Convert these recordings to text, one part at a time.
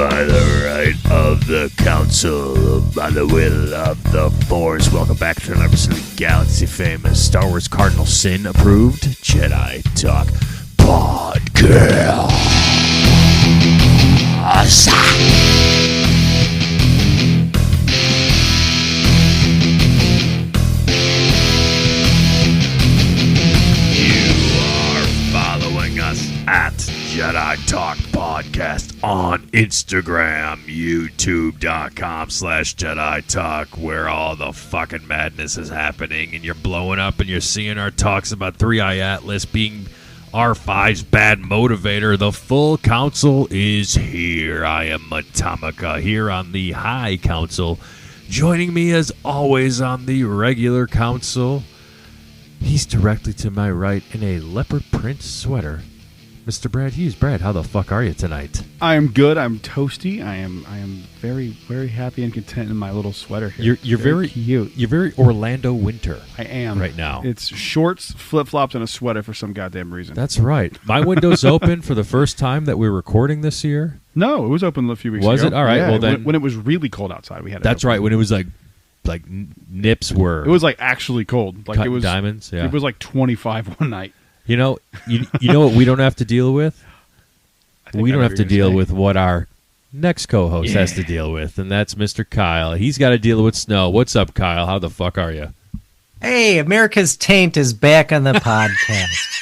By the right of the council, by the will of the force. Welcome back to another episode of Galaxy famous Star Wars Cardinal Sin approved Jedi Talk Podcast. At Jedi Talk Podcast on Instagram, youtube.com/Jedi Talk, where all the fucking madness is happening, and you're blowing up and you're seeing our talks about 3i Atlas being R5's bad motivator. The full council is here. I am Matamaka here on the High Council. Joining me as always on the regular council, he's directly to my right in a leopard print sweater, Mr. Brad Hughes. Brad, how the fuck are you tonight? I am good. I'm toasty. I am very, very happy and content in my little sweater here. You're very cute. You're very Orlando winter. I am right now. It's shorts, flip flops, and a sweater for some goddamn reason. That's right. My window's open for the first time that we're recording this year. No, it was open a few weeks ago. Was it? All right. Yeah, well then, when it was really cold outside, we had it. That's open. right. When it was like nips were. It was like actually cold. Like it was diamonds. Yeah. It was like 25 one night. You know what we don't have to deal with? We don't have to deal with what our next co-host has to deal with, and that's Mr. Kyle. He's got to deal with snow. What's up, Kyle? How the fuck are you? Hey, America's Taint is back on the podcast.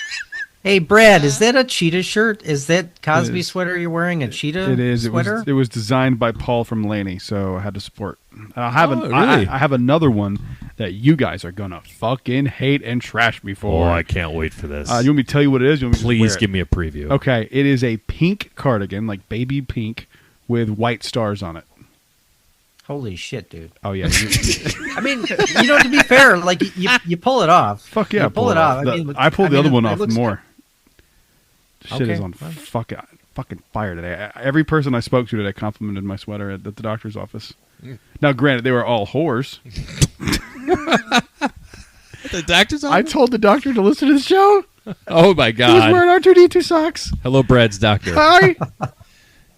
Hey, Brad, is that a cheetah shirt? Is that Cosby sweater you're wearing a cheetah It is. sweater? It was designed by Paul from Laney, so I had to support. I have really? I have another one that you guys are gonna fucking hate and trash me for. Oh, I can't wait for this. You want me to tell you what it is? You want me to Please wear it? give me a preview. Okay, it is a pink cardigan, like baby pink, with white stars on it. Holy shit, dude. Oh, yeah. I mean, to be fair, like, you pull it off. Fuck yeah, You pull it off. I pulled the other one off looks more. Shit Okay, is on well. fucking fire today. Every person I spoke to today complimented my sweater at the doctor's office. Now, granted, they were all whores. The doctor's on? I told the doctor to listen to the show. Oh, my He was God. wearing R2-D2 socks. Hello, Brad's doctor. Hi.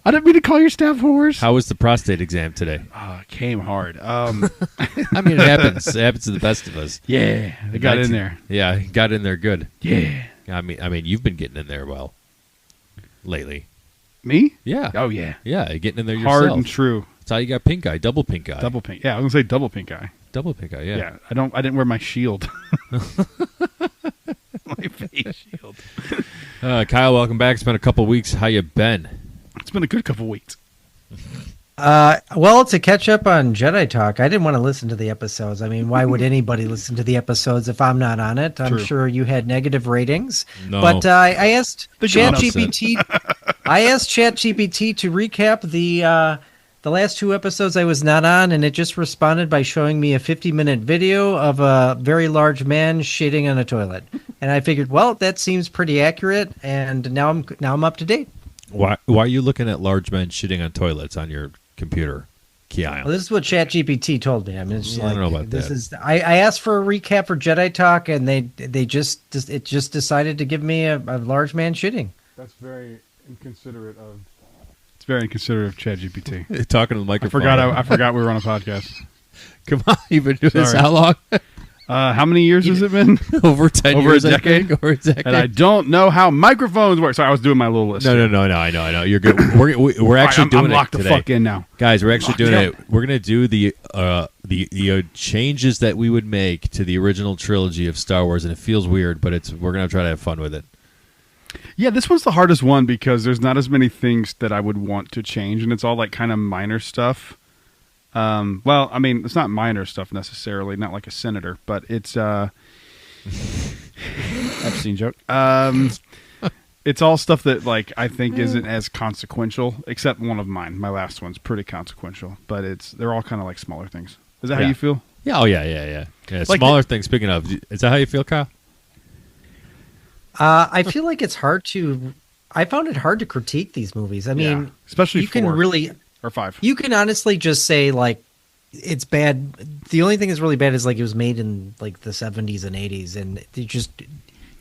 I didn't mean to call your staff whores. How was the prostate exam today? It came hard. I mean, it happens. It happens to the best of us. Yeah, they got in there. Yeah, got in there good. Yeah. I mean, you've been getting in there well lately. Me? Yeah. Oh, yeah. Yeah, getting in there yourself. Hard and true. That's how you got pink eye, double pink eye. Double pink. Yeah, I was going to say double pink eye. Double pink eye, yeah. Yeah, I didn't wear my shield. My face shield. Kyle, welcome back. It's been a couple weeks. How you been? It's been a good couple weeks. Well, to catch up on Jedi Talk, I didn't want to listen to the episodes. I mean, why would anybody listen to the episodes if I'm not on it? I'm True. sure you had negative ratings. No. But I asked The ChatGPT. I asked ChatGPT to recap the last two episodes I was not on, and it just responded by showing me a 50-minute video of a very large man shitting on a toilet. And I figured, well, that seems pretty accurate, and now I'm up to date. Why are you looking at large men shitting on toilets on your computer, Keil? Well, this is what ChatGPT told me. I mean, it's I don't know about this that. is. I asked for a recap for Jedi Talk, and they just decided to give me a large man shitting. That's very inconsiderate of. It's very inconsiderate of ChatGPT. Talking to the microphone. I forgot we were on a podcast. Come on, you've been doing this Sorry. how long? How many years has it been? Over 10 Over years, a I decade? think. Over a decade. And I don't know how microphones work. Sorry, I was doing my little list. No, I know. You're good. We're actually doing I'm locked it today. the fuck in now. Guys, we're actually doing Locked it. We're gonna do the changes that we would make to the original trilogy of Star Wars, and it feels weird, but we're gonna try to have fun with it. Yeah, this one's the hardest one because there's not as many things that I would want to change, and it's all like kind of minor stuff. Well, I mean, it's not minor stuff necessarily, not like a senator, but it's Epstein joke. It's all stuff that like I think isn't as consequential, except one of mine. My last one's pretty consequential, but they're all kind of like smaller things. Is that how you feel? Yeah. Oh yeah. Like smaller things. Speaking of, is that how you feel, Kyle? I feel like it's hard to. I found it hard to critique these movies. I mean, Yeah, especially you can 4 really. or 5. You can honestly just say like it's bad. The only thing that's really bad is like it was made in like the 70s and 80s, and they just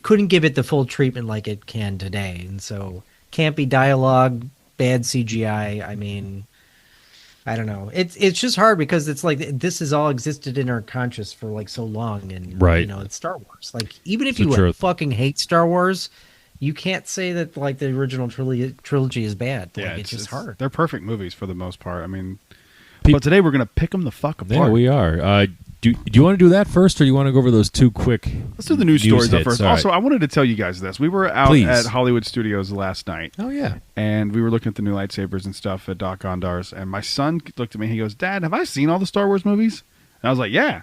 couldn't give it the full treatment like it can today. And so campy dialogue, bad CGI. I mean, I don't know. It's just hard because it's like this has all existed in our conscious for like so long, and Right. you know, it's Star Wars. Like even if The you truth. fucking hate Star Wars, you can't say that like the original trilogy is bad. Like, it's just hard. They're perfect movies for the most part. I mean, Pe- but today we're gonna pick them the fuck apart. Yeah, we are. Do you want to do that first, or do you want to go over those two quick? Let's do the news stories up hits? first. All Also, right. I wanted to tell you guys this. We were out Please. at Hollywood Studios last night, Oh yeah. and we were looking at the new lightsabers and stuff at Doc Ondar's, and my son looked at me. He goes, "Dad, have I seen all the Star Wars movies?" And I was like, "Yeah."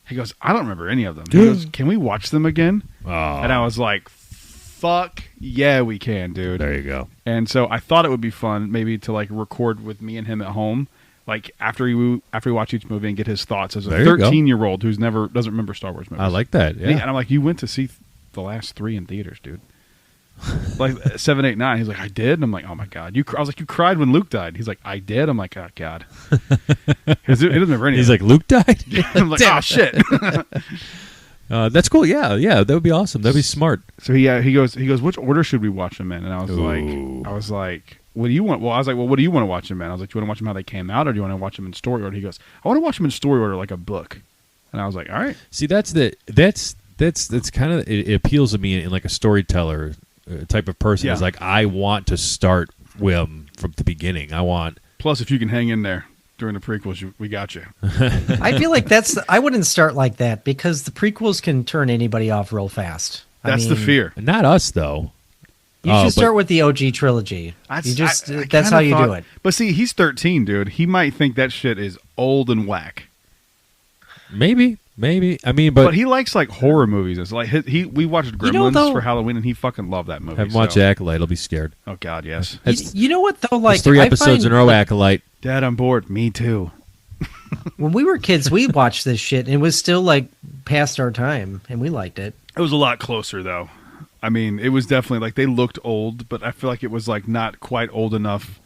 He goes, "I don't remember any of them." He goes, "Can we watch them again?" Oh, And I was like, "Fuck yeah, we can, dude." there you go. And so I thought it would be fun, maybe to like record with me and him at home, like after we watch each movie and get his thoughts as a There you go. 13-year-old who's doesn't remember Star Wars movies. I like that. And Yeah. I'm like, "You went to see the last 3 in theaters, dude." Like 7, 8, 9. He's like, "I did." And I'm like, "Oh my god!" I was like, "You cried when Luke died." He's like, "I did." I'm like, "Oh god." He doesn't remember any. He's of like, Luke died. it. I'm like, Damn "Oh shit." That's cool. Yeah, yeah. That would be awesome. That'd be smart. So he goes, "Which order should we watch them in?" And I was Ooh. like, "What do you want?" Well, I was like, "Well, what do you want to watch them in?" I was like, "Do you want to watch them how they came out, or do you want to watch them in story order?" He goes, "I want to watch them in story order, like a book." And I was like, "All right." See, that's kind of it appeals to me in like a storyteller type of person. Yeah. Is like I want to start from the beginning. I want. Plus, if you can hang in there during the prequels, we got you. I feel like I wouldn't start like that because the prequels can turn anybody off real fast. That's the fear. Not us though. You should start with the OG trilogy. I That's kinda how you do thought- it. But see, he's 13, dude. He might think that shit is old and whack. Maybe. I mean, But he likes like horror movies. It's like we watched Gremlins You know, though- for Halloween, and he fucking loved that movie. haven't watched so. Acolyte. I'll be scared. Oh God, yes. You know what though? Like There's 3 I episodes find, in a row. like, Acolyte. Dad, I'm bored. Me too. when we were kids, we watched this shit, and it was still like past our time, and we liked it. It was a lot closer though. I mean, it was definitely like they looked old, but I feel like it was like not quite old enough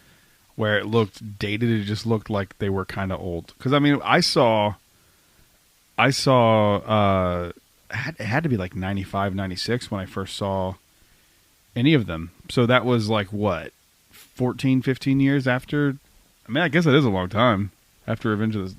where it looked dated. It just looked like they were kind of old. Because I mean, I saw. It had to be like 95, 96 when I first saw any of them. So that was like what, 14, 15 years after. I mean, I guess it is a long time after Revenge of the.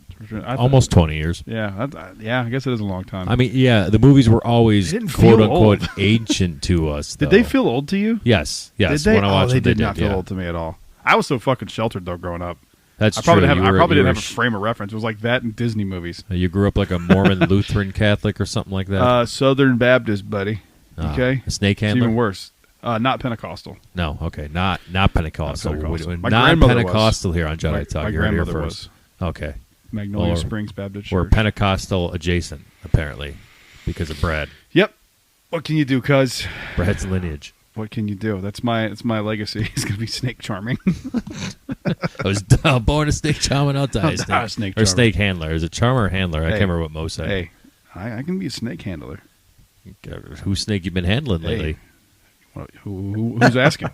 Almost 20 years. Yeah, I guess it is a long time. I mean, yeah, the movies were always They didn't quote feel unquote old. ancient to us. Did though. they feel old to you? Yes. Did they? When I watched they them, did not feel yeah. old to me at all. I was so fucking sheltered though growing up. That's I probably true. didn't have, You I probably didn't were have a frame of reference. It was like that in Disney movies. You grew up like a Mormon Lutheran Catholic or something like that. Southern Baptist, buddy. Okay, A snake it's handler. even worse. Not Pentecostal. No, okay, not Pentecostal. Not Pentecostal. We're My not grandmother was. Pentecostal here on Jedi Talk. My You heard it here grandmother first. Okay, Magnolia Or- Springs Baptist we're Church. Pentecostal adjacent apparently because of Brad. Yep. What can you do, cuz? Brad's lineage. What can you do? That's my legacy. He's gonna be snake charming. I was born a snake charmer, I'll die a snake. die a snake Or charmer. snake handler. Is it charmer or handler? I Hey. can't remember what Mo said. Hey, I can be a snake handler. Whose snake you been handling Hey. lately? Well, who's asking?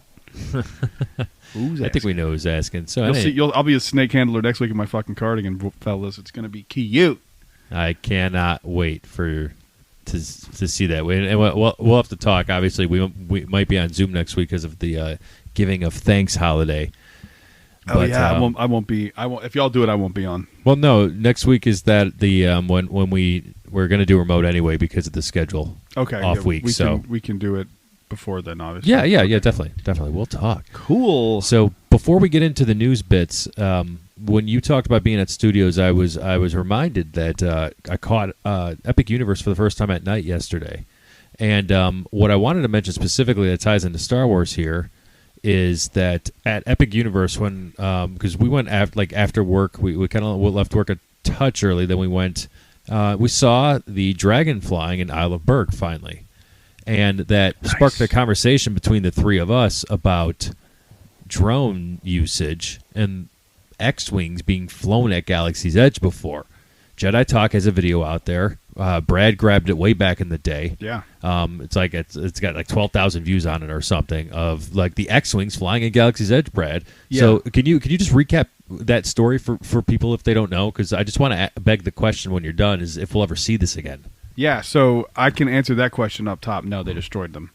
Who's asking? I think we know who's asking. So You'll anyway, see. I'll be a snake handler next week in my fucking cardigan, fellas. It's gonna be cute. I cannot wait to see that. And we'll have to talk. Obviously, we might be on Zoom next week because of the giving of thanks holiday. Oh yeah, I won't be. I won't. If y'all do it, I won't be on. Well, no. Next week is that the when we're going to do remote anyway because of the schedule. Okay, Off yeah, week. we can do it before then, obviously. Yeah, definitely. We'll talk. Cool. So before we get into the news bits, when you talked about being at studios, I was reminded that I caught Epic Universe for the first time at night yesterday, and what I wanted to mention specifically that ties into Star Wars here is that at Epic Universe when because we went after work, we kind of left work a touch early, then we went we saw the dragon flying in Isle of Berg finally. And that sparked a conversation between the three of us about drone usage and X-Wings being flown at Galaxy's Edge before. Jedi Talk has a video out there. Brad grabbed it way back in the day. Yeah. It's got like 12,000 views on it or something of like the X-Wings flying at Galaxy's Edge, Brad. Yeah. So can you just recap that story for people if they don't know? Because I just want to beg the question when you're done is if we'll ever see this again. Yeah, so I can answer that question up top. No, they destroyed them.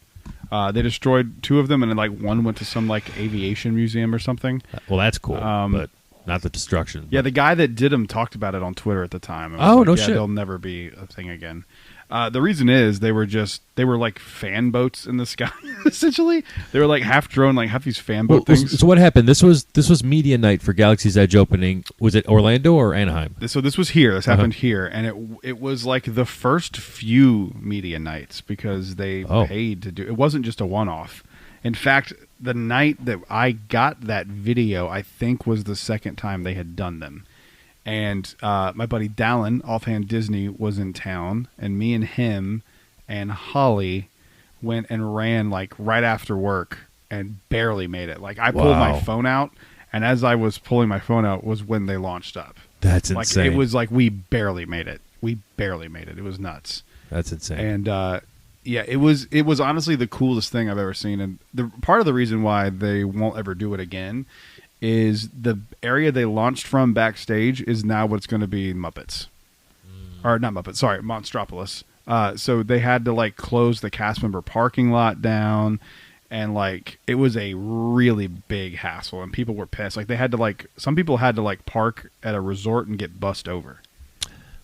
They destroyed 2 of them, and then like one went to some like aviation museum or something. Well, that's cool, but not the destruction. Yeah, the guy that did them talked about it on Twitter at the time. It was Oh, like, no yeah, shit. they'll never be a thing again. The reason is they were like fan boats in the sky. Essentially, they were like half drone, like half these fan boat things. So what happened? This was media night for Galaxy's Edge opening. Was it Orlando or Anaheim? So this was here. This happened here, and it was like the first few media nights because they paid to do. It wasn't just a one-off. In fact, the night that I got that video, I think was the second time they had done them. And my buddy Dallin, Offhand Disney, was in town, and me and him and Holly went and ran like right after work and barely made it. Like I pulled my phone out, and as I was pulling my phone out was when they launched up. That's like, insane. It was like we barely made it. We barely made it. It was nuts. That's insane. And yeah, it was honestly the coolest thing I've ever seen. And the part of the reason why they won't ever do it again is the area they launched from backstage is now what's going to be Muppets. Or not Muppets, sorry, Monstropolis. So they had to like close the cast member parking lot down, and like it was a really big hassle, and people were pissed. Like they had to like, some people had to like park at a resort and get bussed over.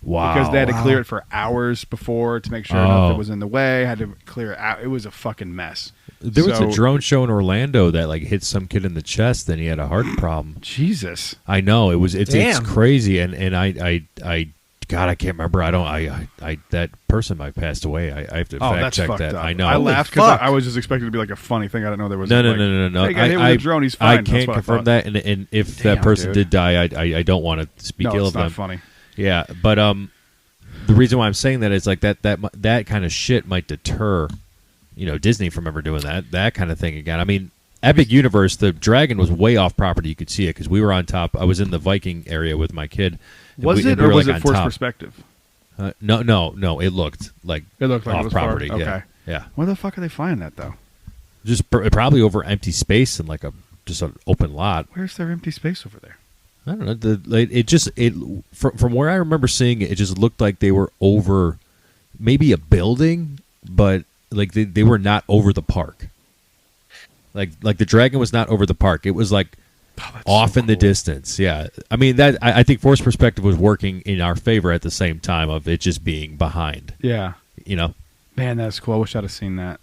Wow. Because they had to clear it for hours before to make sure nothing was in the way. Had to clear it out. It was a fucking mess. There was a drone show in Orlando that like hit some kid in the chest, and he had a heart problem. Jesus. I know it's Damn. crazy, and I God, I can't remember. I that person might have passed away. I have to fact check that. Up. I know. I laughed because I was just expecting it to be like a funny thing. I didn't know there was No. Hey, got hit with a drone. He's fine. I can't confirm that, and if that person did die, I don't want to speak ill of them. It's not funny. Yeah, but the reason why I'm saying that is like that kind of shit might deter, Disney from ever doing that kind of thing again. I mean, Epic Universe, the dragon was way off property. You could see it because we were on top. I was in the Viking area with my kid. Was it, or was it forced perspective? No. It looked like off it was property. Far. Okay. Yeah. Where the fuck are they flying that though? Just probably over empty space and like just an open lot. Where's their empty space over there? I don't know. From where I remember seeing it, it just looked like they were over maybe a building, but like they were not over the park. Like the dragon was not over the park. It was like off in the distance. Yeah, I mean that. I think force perspective was working in our favor at the same time of it just being behind. Yeah, man, that's cool. I wish I'd have seen that.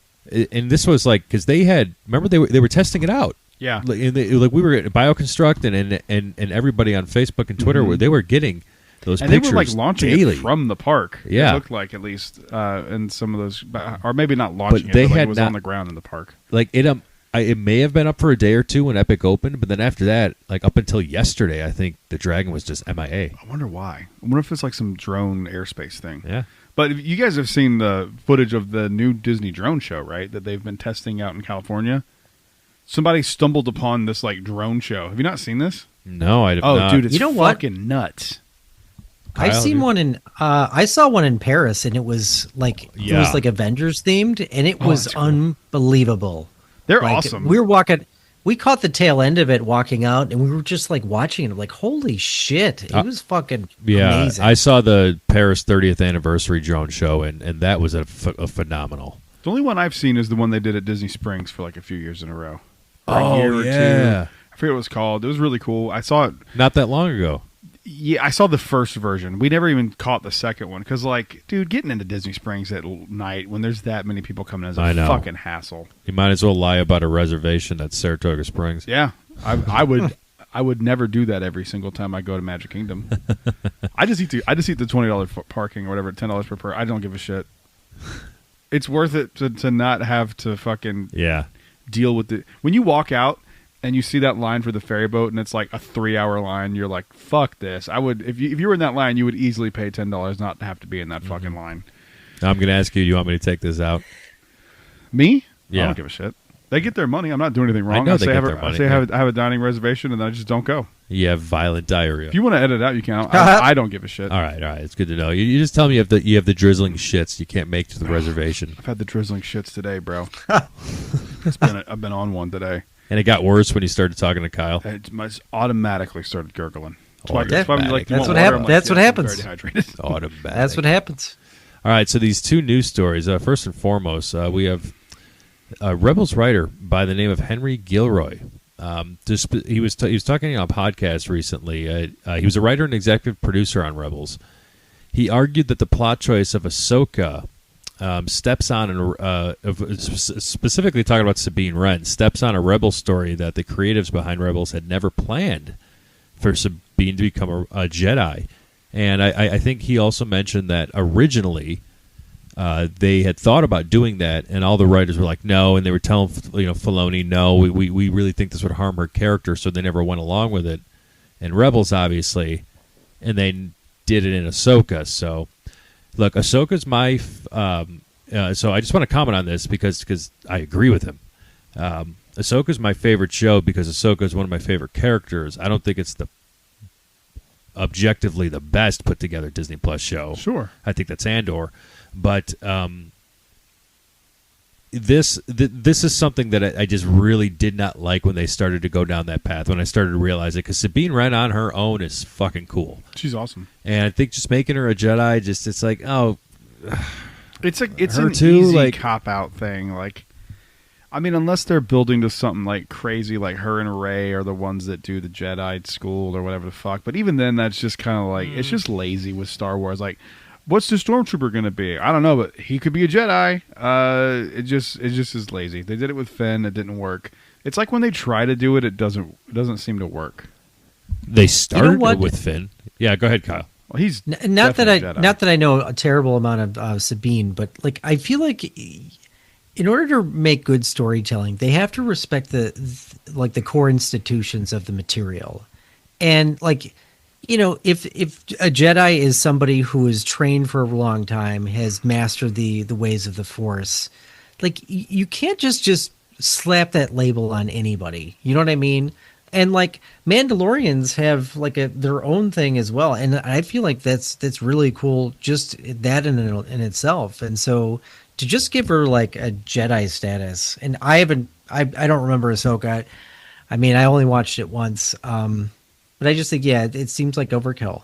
And this was like because they had remember they were testing it out. Yeah, like we were at BioConstruct and everybody on Facebook and Twitter where they were getting those and pictures they were like launching daily. it from the park. Yeah, it looked like at least in some of those, or maybe not launching but they it, but had it was on the ground in the park. Like it may have been up for a day or two when Epic opened, but then after that, like up until yesterday, I think the Dragon was just MIA. I wonder why. I wonder if it's like some drone airspace thing. Yeah. But you guys have seen the footage of the new Disney drone show, right? That they've been testing out in California. Somebody stumbled upon this like drone show. Have you not seen this? No, I have not. Oh, dude, it's what? fucking nuts. I've seen one in. I saw one in Paris, and it was like it was like Avengers themed, and it was unbelievable. They're like, awesome. We were walking. We caught the tail end of it walking out, and we were just like watching it. Like, holy shit! It was fucking amazing. I saw the Paris 30th anniversary drone show, and that was a phenomenal. The only one I've seen is the one they did at Disney Springs for like a few years in a row. A year or two. I forget what it was called. It was really cool. I saw it not that long ago. Yeah, I saw the first version. We never even caught the second one because, like, dude, getting into Disney Springs at night when there's that many people coming is a fucking hassle. You might as well lie about a reservation at Saratoga Springs. Yeah, I would. I would never do that every single time I go to Magic Kingdom. I just eat the $20 parking or whatever, $10 per person. I don't give a shit. It's worth it to not have to fucking deal with it when you walk out. And you see that line for the ferry boat, and it's like a 3-hour line. You're like, "Fuck this!" I would, if you were in that line, you would easily pay $10 not to have to be in that fucking line. Now, I'm going to ask you. Do you want me to take this out? Me? Yeah. I don't give a shit. They get their money. I'm not doing anything wrong. I know they get their money. I have a dining reservation, and then I just don't go. You have violent diarrhea. If you want to edit it out, you can. I don't give a shit. All right. It's good to know. You just tell me you have the drizzling shits. You can't make to the reservation. I've had the drizzling shits today, bro. I've been on one today. And it got worse when you started talking to Kyle. It automatically started gurgling. That's what happens. That's what happens. Automatic. That's what happens. All right, so these two news stories. First and foremost, we have a Rebels writer by the name of Henry Gilroy. He was talking on a podcast recently. He was a writer and executive producer on Rebels. He argued that the plot choice of Ahsoka steps on, specifically talking about Sabine Wren, steps on a Rebel story that the creatives behind Rebels had never planned for Sabine to become a Jedi. And I think he also mentioned that originally they had thought about doing that, and all the writers were like, no, and they were telling Filoni, no, we really think this would harm her character, so they never went along with it. And Rebels, obviously, and they did it in Ahsoka. So, look, Ahsoka's my... so I just want to comment on this because I agree with him. Ahsoka's my favorite show because Ahsoka is one of my favorite characters. I don't think it's objectively the best put together Disney Plus show. Sure. I think that's Andor. But this is something that I just really did not like when they started to go down that path, when I started to realize it, because Sabine Wren on her own is fucking cool. She's awesome. And I think just making her a Jedi, it's like, oh... It's her an too, easy like, cop-out thing. Like, I mean, unless they're building to something like crazy, like her and Rey are the ones that do the Jedi school or whatever the fuck. But even then, that's just kind of like, it's just lazy with Star Wars. Like, what's the stormtrooper going to be? I don't know, but he could be a Jedi. It just is lazy. They did it with Finn. It didn't work. It's like when they try to do it, it doesn't seem to work. They started with Finn. Yeah, go ahead, Kyle. Well, he's not that I know a terrible amount of Sabine, but like I feel like in order to make good storytelling, they have to respect the core institutions of the material, and like, if a Jedi is somebody who is trained for a long time, has mastered the ways of the Force, like you can't just slap that label on anybody. You know what I mean? And like Mandalorians have like their own thing as well, and I feel like that's really cool, just that in itself. And so to just give her like a Jedi status, and I don't remember Ahsoka. I mean, I only watched it once, but I just think it seems like overkill.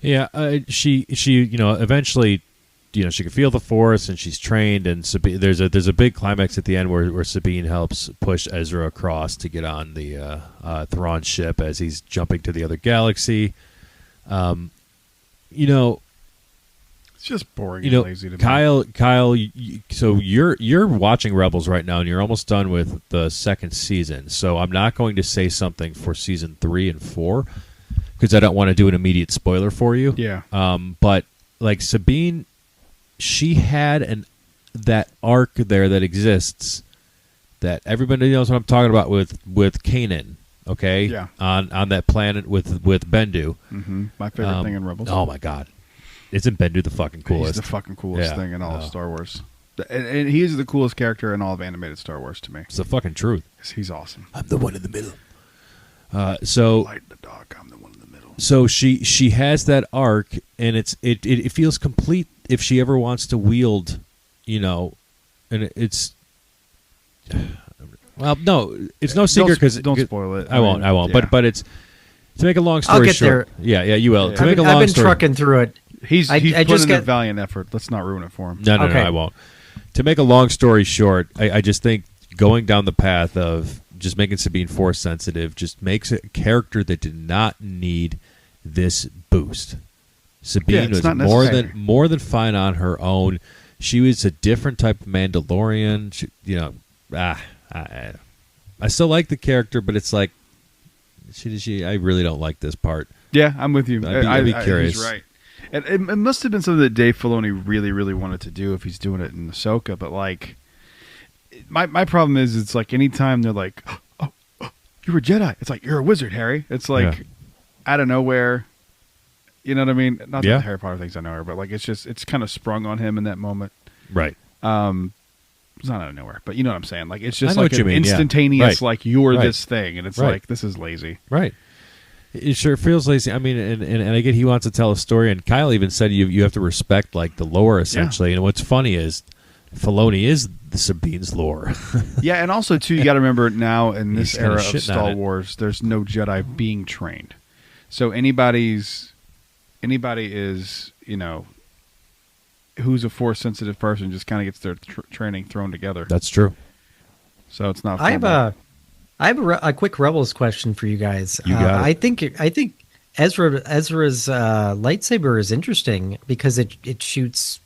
Yeah, she eventually. She can feel the Force, and she's trained. And there's a big climax at the end where Sabine helps push Ezra across to get on the Thrawn ship as he's jumping to the other galaxy. It's just boring and lazy to me. Kyle, so you're watching Rebels right now, and you're almost done with the second season. So I'm not going to say something for season 3 and 4 because I don't want to do an immediate spoiler for you. Yeah. But like Sabine. She had that arc there that exists that everybody knows what I'm talking about with Kanan, okay? Yeah. On that planet with Bendu. Mm-hmm. My favorite thing in Rebels. Oh my God, isn't Bendu the fucking coolest? He's the fucking coolest thing in all of Star Wars, and he's the coolest character in all of animated Star Wars to me. It's the fucking truth. He's awesome. I'm the one in the middle. So light the dark. I'm the one in the middle. So she has that arc, and it feels complete. If she ever wants to wield, and it's well, no, it's no secret because don't spoil it. I won't. Yeah. But it's to make a long story I'll get short. there. Yeah, you will. Yeah. To make I've been trucking through it. He's put just in a valiant effort. Let's not ruin it for him. No, I won't. To make a long story short, I just think going down the path of just making Sabine Force sensitive just makes a character that did not need this boost. Sabine was more than fine on her own. She was a different type of Mandalorian. I still like the character, but it's like I really don't like this part. Yeah, I'm with you. I'd be curious. He's right. It must have been something that Dave Filoni really, really wanted to do if he's doing it in Ahsoka. But like, my problem is, it's like anytime they're like, "Oh, you're a Jedi," it's like you're a wizard, Harry. It's like out of nowhere. You know what I mean? Not that the Harry Potter thinks I know her, but like it's kind of sprung on him in that moment. Right. It's not out of nowhere, but you know what I'm saying? Like it's just like an Right. instantaneous, like you're this thing, and it's like this is lazy. Right. It sure feels lazy. I mean, and I get he wants to tell a story, and Kyle even said you have to respect like the lore essentially. Yeah. And what's funny is Filoni is the Sabine's lore. Yeah, and also too, you got to remember now in this era of Star Wars, there's no Jedi being trained, so anybody is who's a force sensitive person just kind of gets their training thrown together. That's true. So it's not. I have a quick Rebels question for you guys. You got it. I think Ezra's lightsaber is interesting because it shoots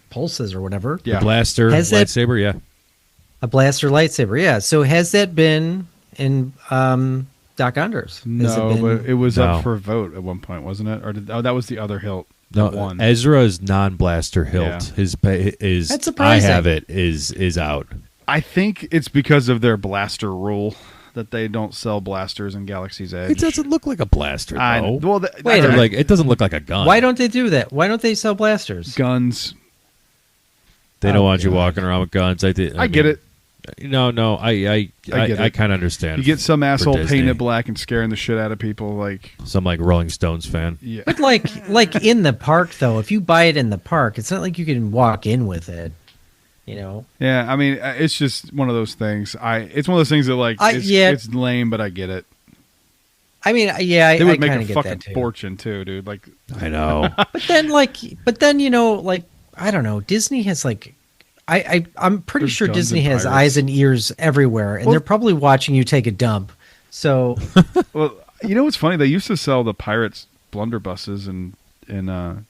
pulses or whatever. Yeah. The blaster lightsaber, yeah. A blaster lightsaber, yeah. So has that been in Doc Under's? But it was No. up for a vote at one point, wasn't it? Or that was the other hilt. No, that won. Ezra's non-blaster hilt. Yeah. His That's surprising. I have it is out. I think it's because of their blaster rule that they don't sell blasters in Galaxy's Edge. It doesn't look like a blaster though. Wait a minute. It doesn't look like a gun. Why don't they do that? Why don't they sell blasters? guns. They don't want you God. walking around with guns. I get it. No, I get it. I kind of understand. You get some asshole Disney. painting it black and scaring the shit out of people. Like, Some like Rolling Stones fan. yeah, But like in the park though, if you buy it in the park, it's not like you can walk in with it. You know. yeah. I mean, it's just one of those things. It's one of those things that like it's lame, but I get it. I mean, yeah, They would I make kind a of get fucking that too. fortune too, dude. Like, I know. But then you know, like I don't know, Disney has like. I'm pretty There's sure guns Disney and has pirates. eyes and ears everywhere, and Well- they're probably watching you take a dump. So well, you know what's funny? They used to sell the Pirates blunderbusses in the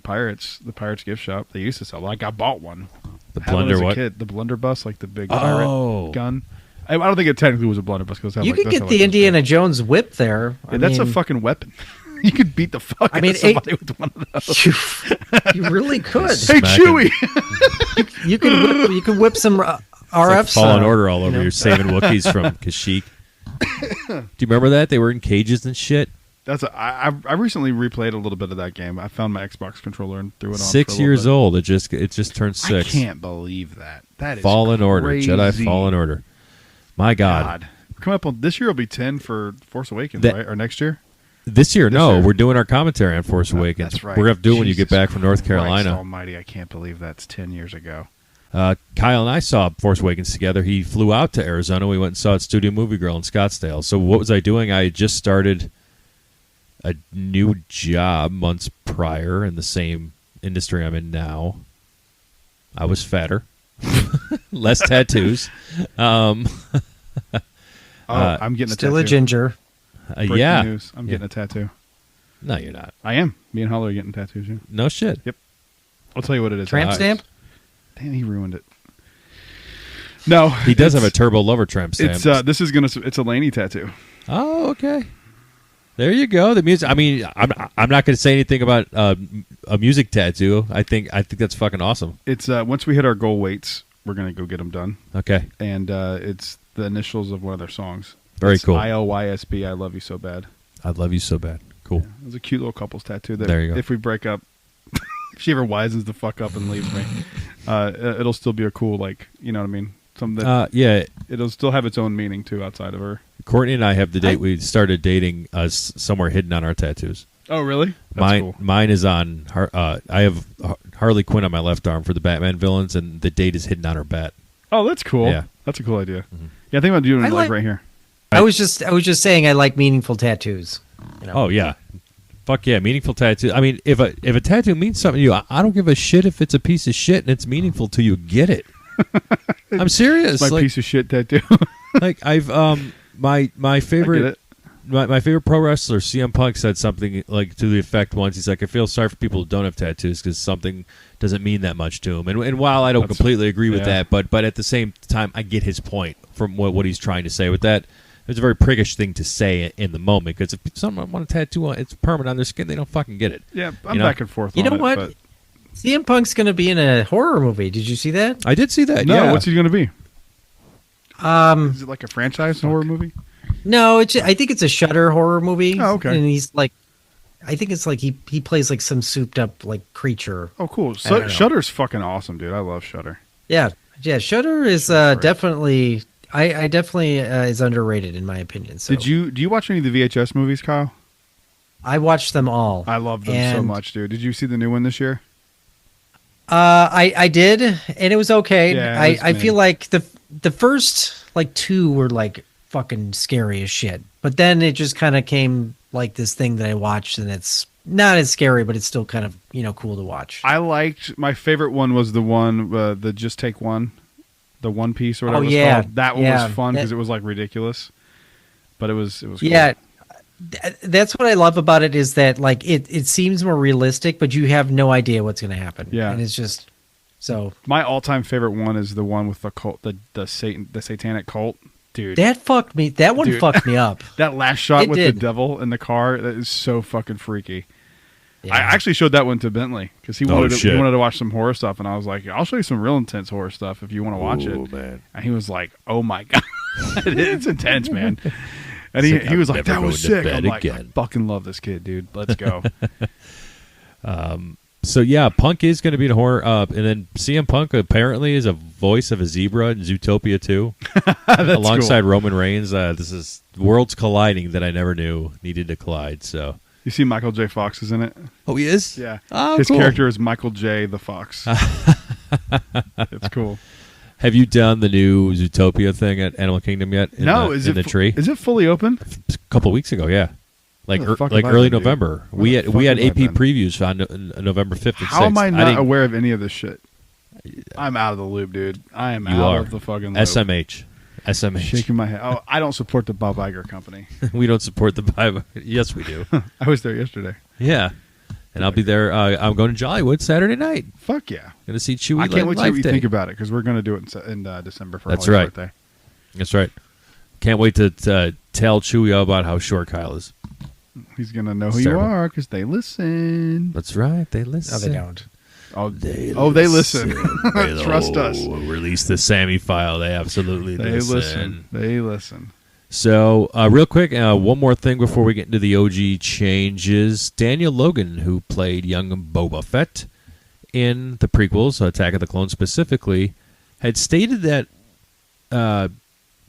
Pirates gift shop. They used to sell. Like, I bought one. The I had one blunder as a what? kid. The blunderbuss, like the big Oh. pirate gun. I don't think it technically was a blunderbuss because you could get the Indiana Jones whip there. Yeah, that's a fucking weapon. You could beat the fuck out of somebody with one of those. You really could. Hey, Smack Chewie! You could whip some It's RF. like Fallen Order all over. You're saving Wookiees from Kashyyyk. Do you remember that? They were in cages and shit. I recently replayed a little bit of that game. I found my Xbox controller and threw it on. 6 years old. It just turned 6. I can't believe that. That is Fallen Order. crazy. Jedi Fallen Order. My God. We're coming up on this year. Will be 10 for Force Awakens, That- right? Or next year? This year, no. year. We're doing our commentary on Force Awakens. That's right. We're going to do it when you get Jesus back from North Christ Carolina. Almighty, I can't believe that's 10 years ago. Kyle and I saw Force Awakens together. He flew out to Arizona. We went and saw it at Studio Movie Grill in Scottsdale. So what was I doing? I had just started a new job months prior in the same industry I'm in now. I was fatter. Less tattoos. I'm getting a Still tattoo. a ginger. Breaking Yeah. news. I'm getting a tattoo. No, you're not. I am. Me and Holly are getting tattoos. Yeah. No shit. Yep. I'll tell you what it is. Tramp stamp? Damn, he ruined it. No, He does have a Turbo Lover tramp stamp. It's a Laney tattoo. Oh, okay. There you go. The music. I mean, I'm not going to say anything about a music tattoo. I think that's fucking awesome. It's once we hit our goal weights, we're gonna go get them done, Okay. and it's the initials of one of their songs. Very It's cool. ILYSB. I love you so bad. I love you so bad. Cool. It was a cute little couple's tattoo. That There you go. If we break up, if she ever wisens the fuck up and leaves me, it'll still be a cool, like, you know what I mean. Something that Yeah. it'll still have its own meaning too outside of her. Courtney and I have the date. We started dating somewhere hidden on our tattoos. Oh, really? That's cool. Mine is on. I have Harley Quinn on my left arm for the Batman villains, and the date is hidden on her bat. Oh, that's cool. Yeah. That's a cool idea. Yeah, I think about doing it like right here. I was just saying I like meaningful tattoos. You know? Oh yeah, fuck yeah, meaningful tattoo. I mean, if a tattoo means something to you, I don't give a shit if it's a piece of shit and it's meaningful to you. Get it? I'm serious. My piece of shit tattoo. Like I've my favorite. My favorite pro wrestler, CM Punk, said something like to the effect once. He's like, I feel sorry for people who don't have tattoos because something doesn't mean that much to him. And while I don't completely agree with that, but at the same time, I get his point from what he's trying to say with that. It's a very priggish thing to say in the moment because if someone want a tattoo on it's permanent on their skin, they don't fucking get it. Yeah, I'm back and forth. You know on what? But CM Punk's going to be in a horror movie. Did you see that? I did see that. no, yeah. what's he going to be? Is it like a franchise horror movie? No, I think it's a Shudder horror movie. Oh, okay. And he's like, I think it's like he plays like some souped up like creature. Oh, cool. I don't know. Shudder's fucking awesome, dude. I love Shudder. Yeah. Shudder is definitely. I definitely is underrated in my opinion. So Do you watch any of the VHS movies, Kyle? I watched them all. I love them so much, dude. Did you see the new one this year? I did, and it was okay. Yeah, I feel like the first like two were like fucking scary as shit, but then it just kind of came like this thing that I watched, and it's not as scary, but it's still kind of cool to watch. I liked my favorite one was the one the Just Take One, the One Piece or whatever it's called. That one was fun because it was like ridiculous, but it was cool. Yeah. That's what I love about it is that like it seems more realistic, but you have no idea what's going to happen. Yeah, and it's just so. My all-time favorite one is the one with the cult, the satanic cult, dude. That fucked me. That one fucked me up. That last shot with did. the devil in the car, that is so fucking freaky. Yeah. I actually showed that one to Bentley because he wanted to watch some horror stuff, and I was like, "I'll show you some real intense horror stuff if you want to watch it." Man. And he was like, "Oh my god, it's intense, man." And he was like, "That was sick." I'm like, "I fucking love this kid, dude. Let's go." So yeah, Punk is going to be in horror, and then CM Punk apparently is a voice of a zebra in Zootopia 2, alongside Roman Reigns. This is worlds colliding that I never knew needed to collide. So you see, Michael J. Fox is in it. Oh, he is. Yeah, his character is Michael J. the Fox. It's cool. Have you done the new Zootopia thing at Animal Kingdom yet? No, is it the tree? Is it fully open? A couple weeks ago, yeah. Like early November. We had AP previews on November 5th and 6th. How am I not aware of any of this shit? I'm out of the loop, dude. I am out of the fucking loop. SMH. Shaking my head. Oh, I don't support the Bob Iger company. We don't support the Bob. Yes, we do. I was there yesterday. Yeah. And I'll be there. I'm going to Jollywood Saturday night. Fuck yeah. Going to see Chewie. I can't wait to see what you think about it because we're going to do it in December for Holly's birthday. That's right. Can't wait to tell Chewie all about how short Kyle is. He's going to know who you are because they listen. That's right. They listen. No, they don't. They listen. Trust us. Release the Sammy file. They absolutely listen. They listen. So, real quick, one more thing before we get into the OG changes. Daniel Logan, who played young Boba Fett in the prequels, Attack of the Clones specifically, had stated that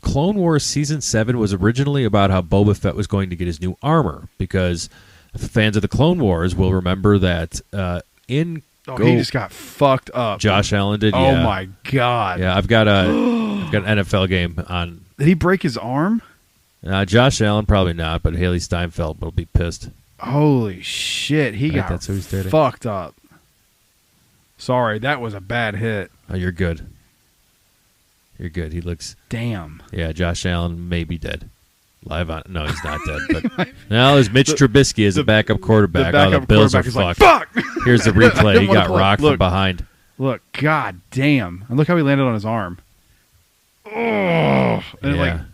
Clone Wars Season 7 was originally about how Boba Fett was going to get his new armor, because fans of the Clone Wars will remember that he just got fucked up. Josh Allen did, Oh, my God. Yeah, I've got an NFL game on. Did he break his arm? Josh Allen, probably not, but Haley Steinfeld will be pissed. Holy shit. He got fucked up. Sorry, that was a bad hit. Oh, you're good. You're good. He looks... Damn. Yeah, Josh Allen may be dead. Live on... No, he's not dead. But now there's Mitch Trubisky as the backup quarterback. The Bills are fucked. Like, fuck! Here's the replay. He got rocked from behind. Look, god damn. And look how he landed on his arm. Oh, and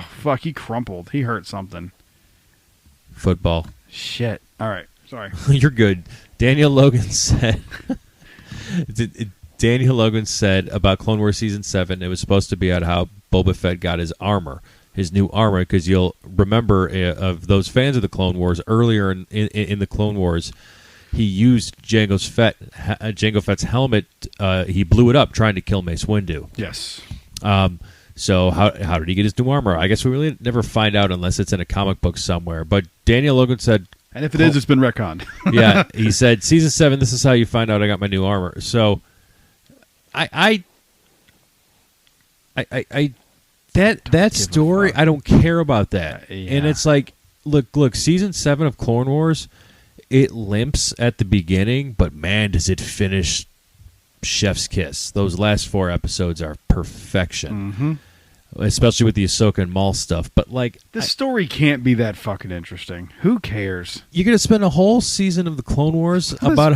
fuck, he crumpled. He hurt something. Football. Shit. All right, sorry. You're good. Daniel Logan said about Clone Wars Season 7, it was supposed to be about how Boba Fett got his armor, his new armor, because you'll remember of those fans of the Clone Wars, earlier in the Clone Wars, he used Jango Fett's helmet. He blew it up trying to kill Mace Windu. Yes. So how did he get his new armor? I guess we really never find out unless it's in a comic book somewhere. But Daniel Logan said... And if it is, it's been retconned. Yeah, he said, Season 7, this is how you find out I got my new armor. So, that story, I don't care about that. Yeah. And it's like, look, Season 7 of Clone Wars, it limps at the beginning, but man, does it finish chef's kiss. Those last 4 episodes are perfection. Mm-hmm. Especially with the Ahsoka and Maul stuff. But like, this story can't be that fucking interesting. Who cares? You're gonna spend a whole season of the Clone Wars about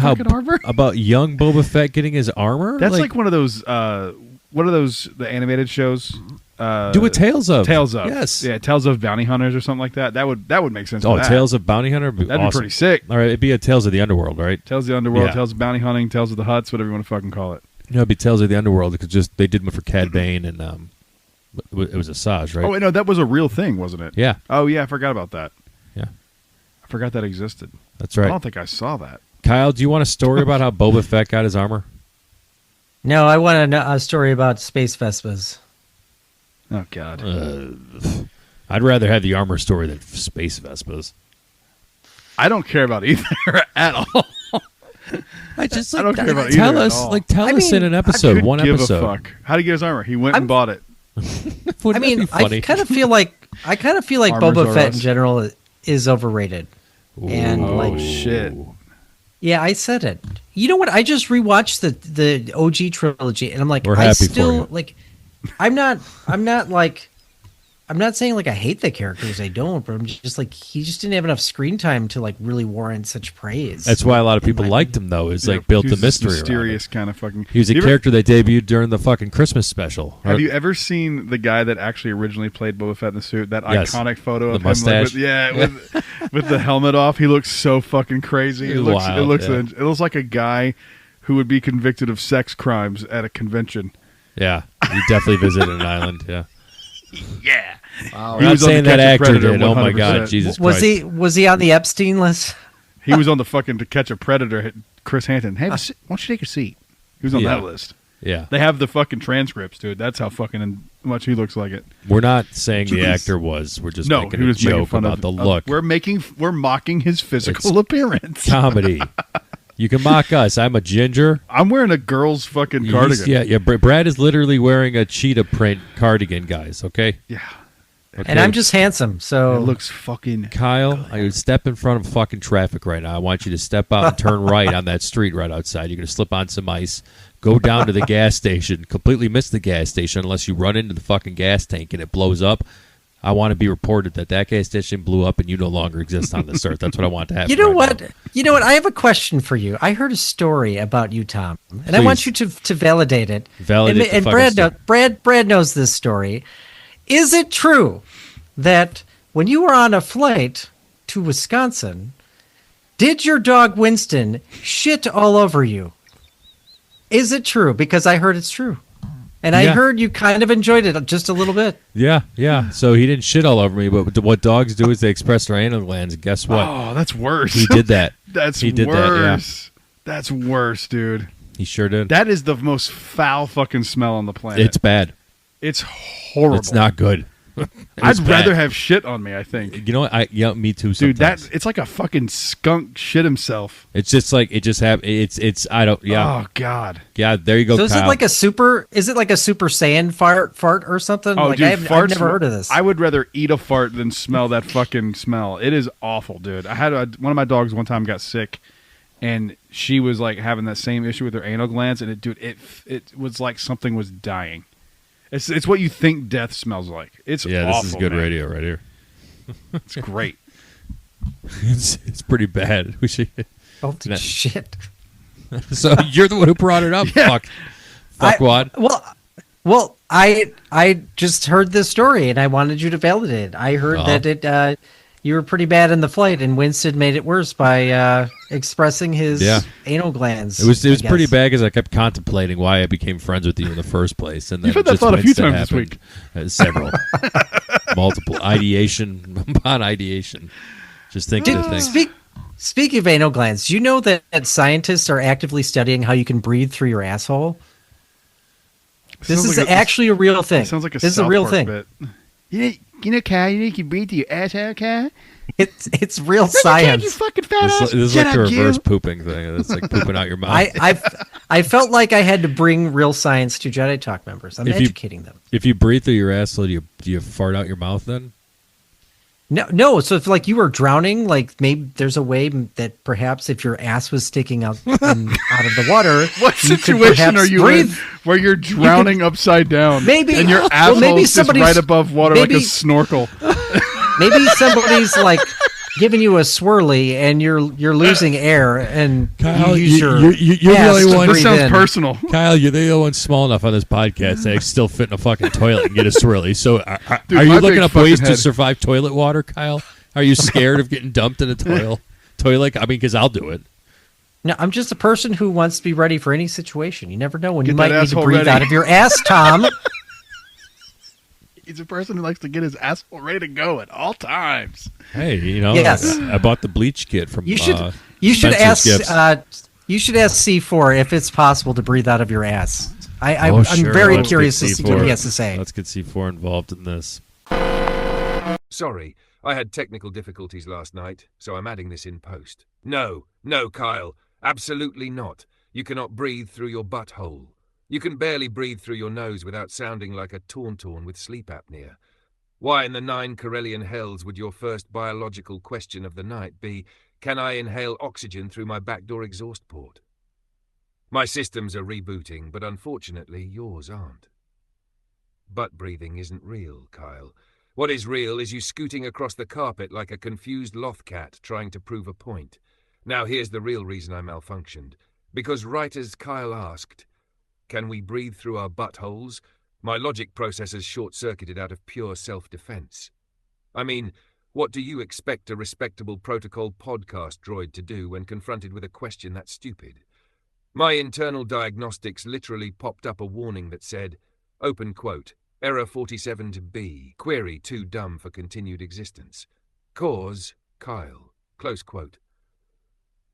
about young Boba Fett getting his armor. That's like one of those the animated shows. Do a Tales of. Yes. Yeah, Tales of Bounty Hunters or something like that. That would make sense. Tales of Bounty Hunter. That'd be pretty sick. All right, it'd be a Tales of the Underworld, right? Tales of the Underworld, Tales of Bounty Hunting, Tales of the Huts, whatever you want to fucking call it. It'd be Tales of the Underworld because they did one for Cad Bane and it was Asajj, right? Oh, wait, no, that was a real thing, wasn't it? Yeah. Oh, yeah, I forgot about that. Yeah. I forgot that existed. That's right. I don't think I saw that. Kyle, do you want a story about how Boba Fett got his armor? No, I want a story about space Vespas. Oh, God. I'd rather have the armor story than space Vespas. I don't care about either at all. I don't care about tell either us, at all. Tell us in an episode, one give episode. A fuck. How did he get his armor? He went and bought it. I kind of feel like Boba Fett in general is overrated. And Oh shit! yeah, I said it. You know what? I just rewatched the OG trilogy, and I'm like, We're I happy for still you. like. I'm not saying like I hate the characters. I don't, but I'm just like he just didn't have enough screen time to like really warrant such praise. That's why a lot of people my liked him, though. Is Yeah, like built he the was this mystery around mysterious it. kind of fucking. He was a You ever- character that debuted during the fucking Christmas special. Have you ever seen the guy that actually originally played Boba Fett in the suit? That Yes. iconic photo The of mustache? him, with the helmet off. He looks so fucking crazy. He's It looks wild, yeah. it looks like a guy who would be convicted of sex crimes at a convention. Yeah, he definitely visited an island. Yeah, Yeah, Wow. I'm not was on saying To that Catch a actor Predator did. Oh my 100%. God, Jesus Was Christ! he on the Epstein list? he was on the fucking To Catch a Predator. Chris Hansen, hey, why don't you take a seat? He was on Yeah. that list. Yeah, They have the fucking transcripts, dude. That's how fucking much he looks like it. we're not saying the Jeez. actor was. We're just No, making he a was making joke fun about of the look. We're mocking his physical appearance. Comedy. You can mock us. I'm a ginger. I'm wearing a girl's fucking cardigan. Yeah. Brad is literally wearing a cheetah print cardigan, guys. Okay. Yeah. Okay. And I'm just handsome, so It looks fucking. Kyle, I would step in front of fucking traffic right now. I want you to step out and turn right on that street right outside. You're going to slip on some ice, go down to the gas station, completely miss the gas station unless you run into the fucking gas tank and it blows up. I want to be reported that gas station blew up and you no longer exist on this earth. That's what I want to happen. You know right what? now. You know what? I have a question for you. I heard a story about you, Tom, and I want you Please. to validate it. Validate and, the and fucking Brad, story. Brad knows this story. Is it true that when you were on a flight to Wisconsin, did your dog Winston shit all over you? Is it true? Because I heard it's true. And I Yeah. heard you kind of enjoyed it just a little bit. Yeah. So he didn't shit all over me, but what dogs do is they express their anal glands. And guess what? Oh, that's worse. He did that. That's He did that, yeah. worse. That's worse, dude. He sure did. That is the most foul fucking smell on the planet. It's bad. It's horrible. It's not good. I'd It's rather bad. have shit on me, I think. You know what? Yeah, me too. Dude, Sometimes. it's like a fucking skunk shit himself. It's just like it just happened. It's I don't. Yeah, Oh god. yeah. There you go. So is Kyle. it like a super Saiyan fart or something? Oh, like dude, I've farts. never heard of this. I would rather eat a fart than smell that fucking smell. It is awful, dude. I had one of my dogs one time got sick, and she was like having that same issue with her anal glands, and it was like something was dying. It's what you think death smells like. It's Yeah, awful, this is good man. radio right here. It's great. It's pretty bad. We should. Oh, No. shit. So you're the one who brought it up. Yeah. Fuckwad. Well, I just heard this story and I wanted you to validate it. I heard Uh-huh. that you were pretty bad in the flight and Winston made it worse by expressing his Yeah. anal glands. It was I pretty guess. bad because I kept contemplating why I became friends with you in the first place, and then You've had that just thought a few Winston times this happened. Several, multiple ideation upon ideation. Just thinking of things. Speaking of anal glands, do you know that scientists are actively studying how you can breathe through your asshole? This Sounds is like actually a real thing. Sounds like a this is a South real Park thing. bit. You know, Kai, you can breathe through your asshole, Kai? It's real science. You fucking fat This, ass. this is Shut like the up, reverse you. pooping thing. It's like pooping out your mouth. I felt like I had to bring real science to Jedi Talk members. I'm If you- educating them. If you breathe through your asshole, do you fart out your mouth then? No. So if like you were drowning, like maybe there's a way that perhaps if your ass was sticking out out of the water, What you could situation perhaps are you breathe. in where you're drowning upside down? Maybe- and your well, asshole maybe is just somebody's- right above water like a maybe- snorkel. Maybe somebody's like giving you a swirly and you're losing air and Kyle, you use your you're the ass only to one- This breathe sounds in. personal. Kyle, you're the only one small enough on this podcast that I can still fit in a fucking toilet and get a swirly. So Dude, are my you looking big up ways fucking to head. survive toilet water, Kyle? Are you scared of getting dumped in a toilet? I mean, because I'll do it. No, I'm just a person who wants to be ready for any situation. You never know when Get you that might need to asshole breathe ready. out of your ass, Tom. He's a person who likes to get his asshole ready to go at all times. Hey, you know, Yes. I bought the bleach kit from You should Spencer's Gifts. ask you should ask C4 if it's possible to breathe out of your ass. I'm Oh, sure. very Let's curious get to see what C4. he has to say. Let's get C4 involved in this. Sorry, I had technical difficulties last night, so I'm adding this in post. No, Kyle, absolutely not. You cannot breathe through your butthole. You can barely breathe through your nose without sounding like a tauntaun with sleep apnea. Why in the 9 Corellian hells would your first biological question of the night be, Can I inhale oxygen through my backdoor exhaust port? My systems are rebooting, but unfortunately yours aren't. Butt breathing isn't real, Kyle. What is real is you scooting across the carpet like a confused loth cat trying to prove a point. Now here's the real reason I malfunctioned. Because right as Kyle asked, can we breathe through our buttholes? My logic processors short-circuited out of pure self-defense. I mean, what do you expect a respectable protocol podcast droid to do when confronted with a question that stupid? My internal diagnostics literally popped up a warning that said, open quote, error 47 to B, query too dumb for continued existence. Cause, Kyle, close quote.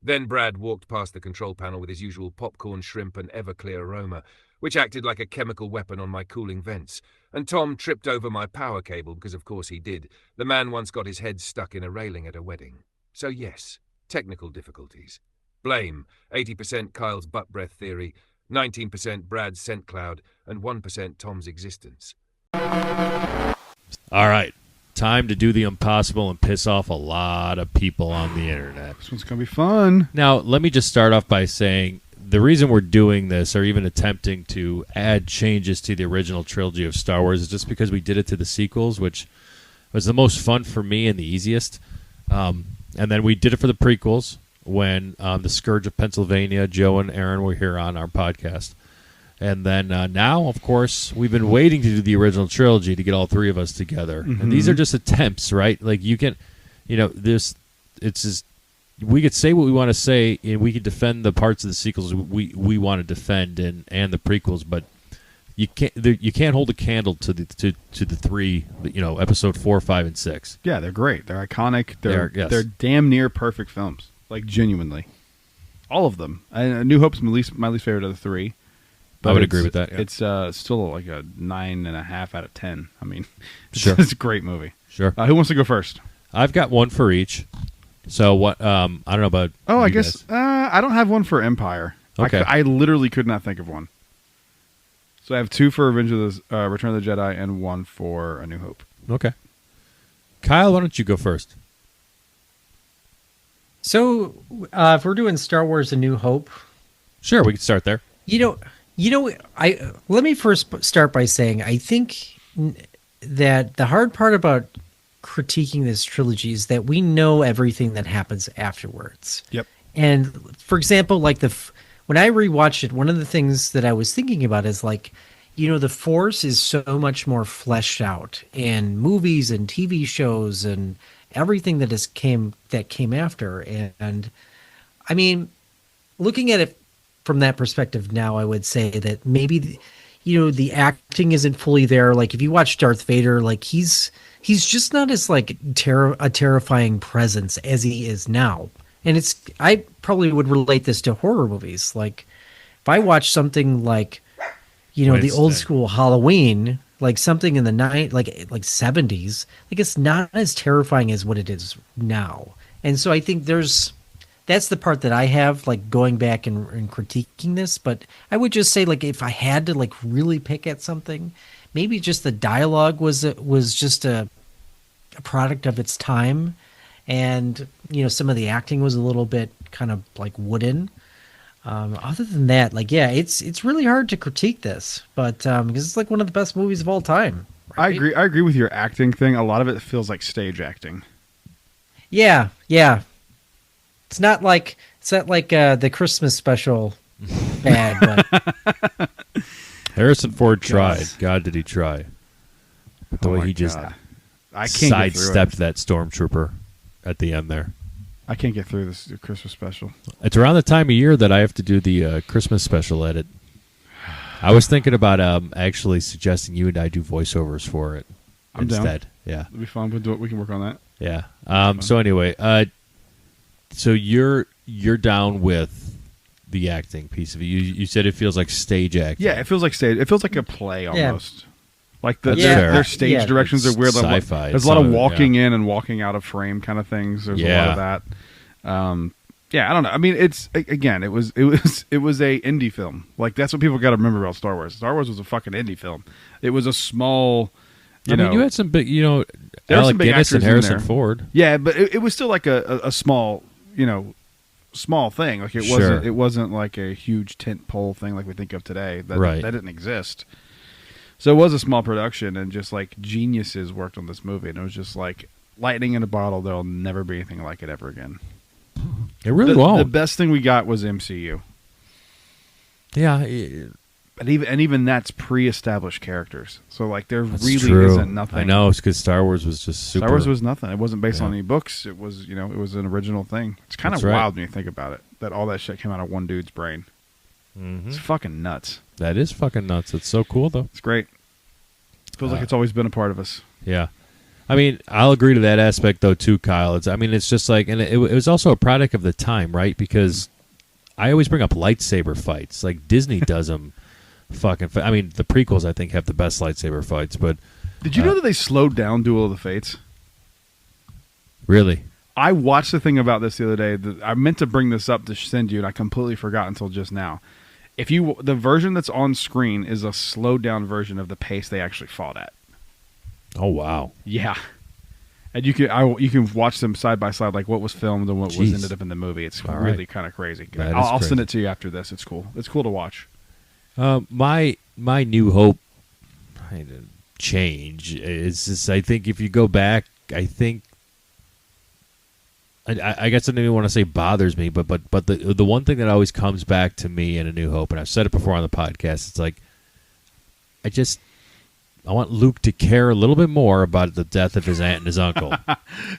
Then Brad walked past the control panel with his usual popcorn, shrimp, and Everclear aroma, which acted like a chemical weapon on my cooling vents, and Tom tripped over my power cable because of course he did. The man once got his head stuck in a railing at a wedding. So yes, technical difficulties. Blame, 80% Kyle's butt breath theory, 19% Brad's scent cloud, and 1% Tom's existence. All right. Time to do the impossible and piss off a lot of people on the internet. This one's going to be fun. Now, let me just start off by saying the reason we're doing this, or even attempting to add changes to the original trilogy of Star Wars, is just because we did it to the sequels, which was the most fun for me and the easiest. And then we did it for the prequels when the Scourge of Pennsylvania, Joe and Aaron were here on our podcast. And then now, of course, we've been waiting to do the original trilogy to get all three of us together. Mm-hmm. And these are just attempts, right? Like you can, it's just, we could say what we want to say, and we could defend the parts of the sequels we want to defend and the prequels, but you can't hold a candle to the three, episode 4, 5, and 6. Yeah, they're great. They're iconic. Yes. They're damn near perfect films. Like genuinely, all of them. New Hope's my least favorite of the three. I would agree with that. Yeah. It's still like a 9.5 out of 10. I mean, sure. It's a great movie. Sure. Who wants to go first? I've got one for each. So what? I don't know about. I guess I don't have one for Empire. Okay. I literally could not think of one. So I have two for Return of the Jedi and one for A New Hope. Okay. Kyle, why don't you go first? So if we're doing Star Wars: A New Hope, sure, we can start there. Let me first start by saying I think that the hard part about critiquing this trilogy is that we know everything that happens afterwards. Yep. And for example, like when I rewatched it, one of the things that I was thinking about is like, the Force is so much more fleshed out in movies and TV shows and everything that came after. And I mean, looking at it from that perspective now, I would say that maybe, the acting isn't fully there. Like if you watch Darth Vader, like he's just not as like a terrifying presence as he is now. And I probably would relate this to horror movies. Like if I watch something like, the old school Halloween, like something in the like 70s, like it's not as terrifying as what it is now. And so I think that's the part that I have, like going back and critiquing this. But I would just say, like, if I had to like really pick at something, maybe just the dialogue was just a product of its time, and some of the acting was a little bit kind of like wooden. Other than that, like, yeah, it's really hard to critique this, but because it's like one of the best movies of all time. Right? I agree with your acting thing. A lot of it feels like stage acting. Yeah. It's not like the Christmas special bad, but Harrison Ford tried. God, did he try? But the way he just sidestepped that stormtrooper at the end there. I can't get through this Christmas special. It's around the time of year that I have to do the Christmas special edit. I was thinking about actually suggesting you and I do voiceovers for it instead. Down. Yeah, it'll be fun. We can work on that. Yeah. So anyway, so you're down with the acting piece of it. You said it feels like stage acting. Yeah, it feels like stage. It feels like a play almost. Yeah. Like their stage directions are weird. Sci-fi. There's a lot of walking in and walking out of frame kind of things. There's a lot of that. I don't know. I mean, it was a indie film. Like that's what people got to remember about Star Wars. Star Wars was a fucking indie film. It was a small. You had some big, there Alec some big Guinness and actors in Harrison there. Ford. Yeah, but it was still like a small, small thing. Like it wasn't like a huge tent pole thing like we think of today. That didn't exist. So it was a small production, and just like geniuses worked on this movie, and it was just like lightning in a bottle. There'll never be anything like it ever again. It really won't. The best thing we got was MCU. Yeah. And even that's pre-established characters. So like there really true. isn't nothing. I know, it's because Star Wars was just super. Star Wars was nothing. It wasn't based on any books. It was it was an original thing. It's kind of wild when you think about it. That all that shit came out of one dude's brain. Mm-hmm. It's fucking nuts. That is fucking nuts. It's so cool though. It's great. It feels like it's always been a part of us. Yeah. I mean, I'll agree to that aspect though too, Kyle. It's just like, and it was also a product of the time, right? Because I always bring up lightsaber fights. Like Disney does them. I mean, the prequels I think have the best lightsaber fights. But did you know that they slowed down Duel of the Fates? Really? I watched the thing about this the other day. I meant to bring this up to send you, and I completely forgot until just now. The version that's on screen is a slowed down version of the pace they actually fought at. Oh wow! Yeah, and you can watch them side by side, like what was filmed and what was ended up in the movie. It's really kind of crazy. I'll send it to you after this. It's cool. It's cool to watch. My New Hope change is just, I think if you go back, I think I guess I don't even want to say bothers me, but the one thing that always comes back to me in A New Hope, and I've said it before on the podcast, it's like I want Luke to care a little bit more about the death of his aunt and his uncle.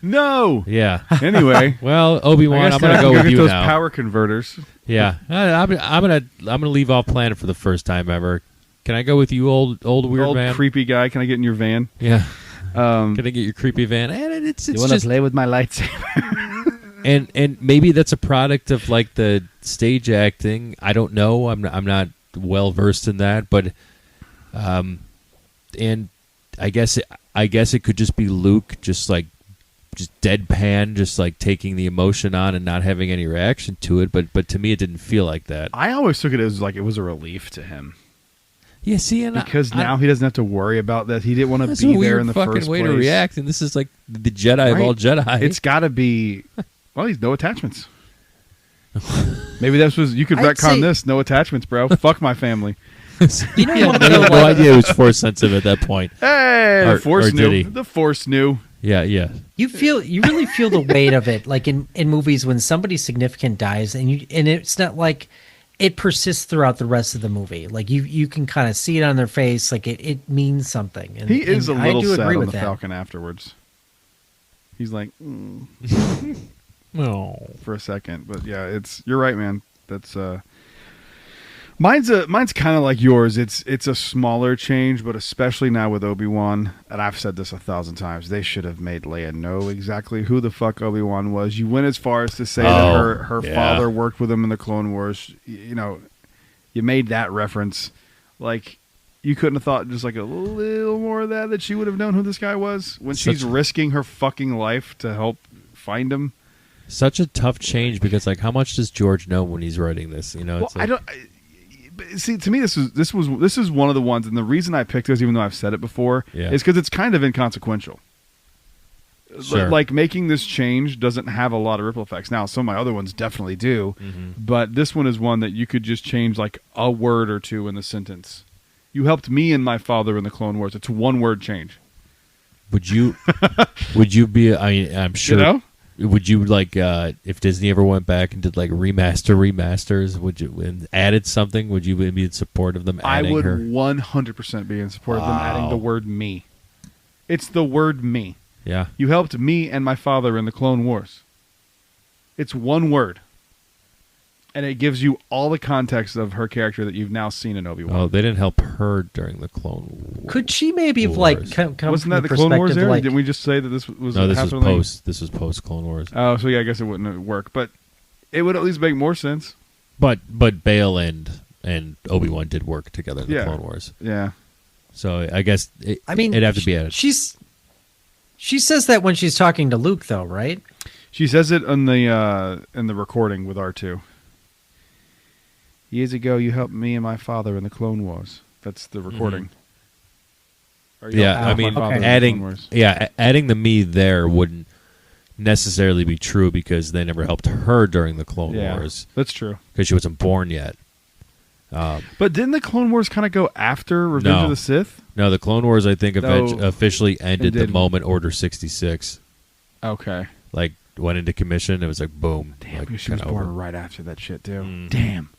No. Yeah. Anyway. Well, Obi-Wan, I'm gonna go with you those now. Power converters. Yeah. I'm gonna leave off planet for the first time ever. Can I go with you, old weird man? Creepy guy? Can I get in your van? Yeah. Can I get your creepy van? And it's you want to play with my lightsaber? and maybe that's a product of like the stage acting. I don't know. I'm not well versed in that, but and I guess it could just be Luke just deadpan, just like taking the emotion on and not having any reaction to it. But to me, it didn't feel like that. I always took it as like it was a relief to him. Yeah, see, and because now he doesn't have to worry about that. He didn't want to be there in the first place. That's a weird fucking way to react, and this is like the Jedi of all Jedi. It's got to be. Well, he's no attachments. Maybe that was you could retcon this. No attachments, bro. Fuck my family. You know, I had no idea it was force sensitive at that point. Hey, the Force knew. The Force knew. Yeah. You really feel the weight of it, like in movies when somebody significant dies, and it's not like it persists throughout the rest of the movie. Like you can kind of see it on their face, like it means something. And, he is a little sad on the that. Falcon afterwards. He's like, no, for a second, but yeah, you're right, man. That's Mine's kind of like yours. It's a smaller change, but especially now with Obi-Wan, and I've said this 1,000 times, they should have made Leia know exactly who the fuck Obi-Wan was. You went as far as to say that her father worked with him in the Clone Wars. You made that reference. Like, you couldn't have thought just like a little more of that she would have known who this guy was when she's risking her fucking life to help find him. Such a tough change because, like, how much does George know when he's writing this? It's I don't. See, to me, this is one of the ones, and the reason I picked this, even though I've said it before, is because it's kind of inconsequential. Sure. Like, making this change doesn't have a lot of ripple effects. Now, some of my other ones definitely do, but this one is one that you could just change like a word or two in the sentence. You helped me and my father in the Clone Wars. It's a one-word change. Would you be? I'm sure. Would you like if Disney ever went back and did like remasters? Would you and added something? Would you be in support of them adding her? I would 100% be in support of them adding the word "me." It's the word "me." Yeah. You helped me and my father in the Clone Wars. It's one word, and it gives you all the context of her character that you've now seen in Obi-Wan. Oh, they didn't help her during the Clone Wars. Could she maybe have like come wasn't that the Clone Wars era? like, Didn't we just say that this was? No, this was post. This was post Clone Wars. Oh, so yeah, I guess it wouldn't work, but it would at least make more sense. But Bail and Obi-Wan did work together in the Clone Wars. Yeah. So I guess it'd have to be added. She says that when she's talking to Luke, though, right? She says it in the recording with R2. Years ago, you helped me and my father in the Clone Wars. That's the recording. Yeah, I mean, adding the me there wouldn't necessarily be true because they never helped her during the Clone Yeah, Wars that's true. because she wasn't born yet. But didn't the Clone Wars kind of go after Revenge of the Sith? No, the Clone Wars, I think, No. officially ended the Ended. moment Order 66 Okay. like went into commission. It was like boom. Damn, like, because she was kinda born over. right after that shit too. Mhm. Damn.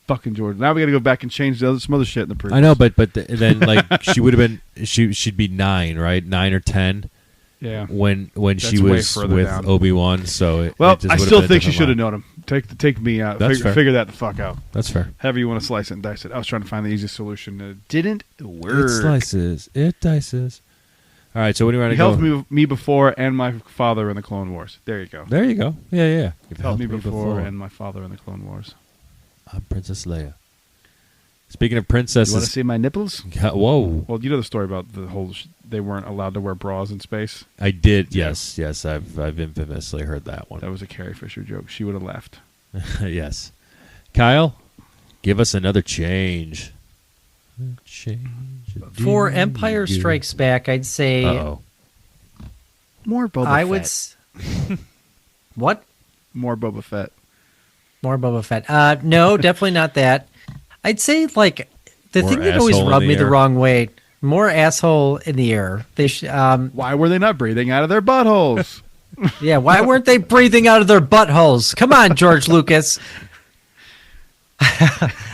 Fucking George. Now we got to go back and change some other shit in the prequels. I know, but then like she would have been she'd be 9, right? 9 or 10 Yeah. when That's she way was further with down. Obi-Wan. So it Well, just I would've still been a think she different should have line. known him. Take me out. That's fair. Figure that the fuck out. That's fair. However you want to slice it and dice it. I was trying to find the easiest solution. It didn't work. It slices. It dices. All right, so what do you want He to go? helped me before and my father in the Clone Wars. There you go. There you go. Yeah. You've Helped me before and my father in the Clone Wars. I'm Princess Leia. Speaking of You want to princesses, see my nipples? whoa! Well, you know the story about the whole. They weren't allowed to wear bras in space. I did. Yes. I've infamously heard that one. That was a Carrie Fisher joke. She would have left. Yes. Kyle, give us another change. For Empire Strikes Back, I'd say Uh-oh. More Boba I Fett. would. What? More Boba Fett. More Boba Fett. No, definitely not that. I'd say like the More thing that always asshole in rubbed the me the air. wrong way. More asshole in the air. They Why were they not breathing out of their buttholes? yeah. Why weren't they breathing out of their buttholes? Come on, George Lucas.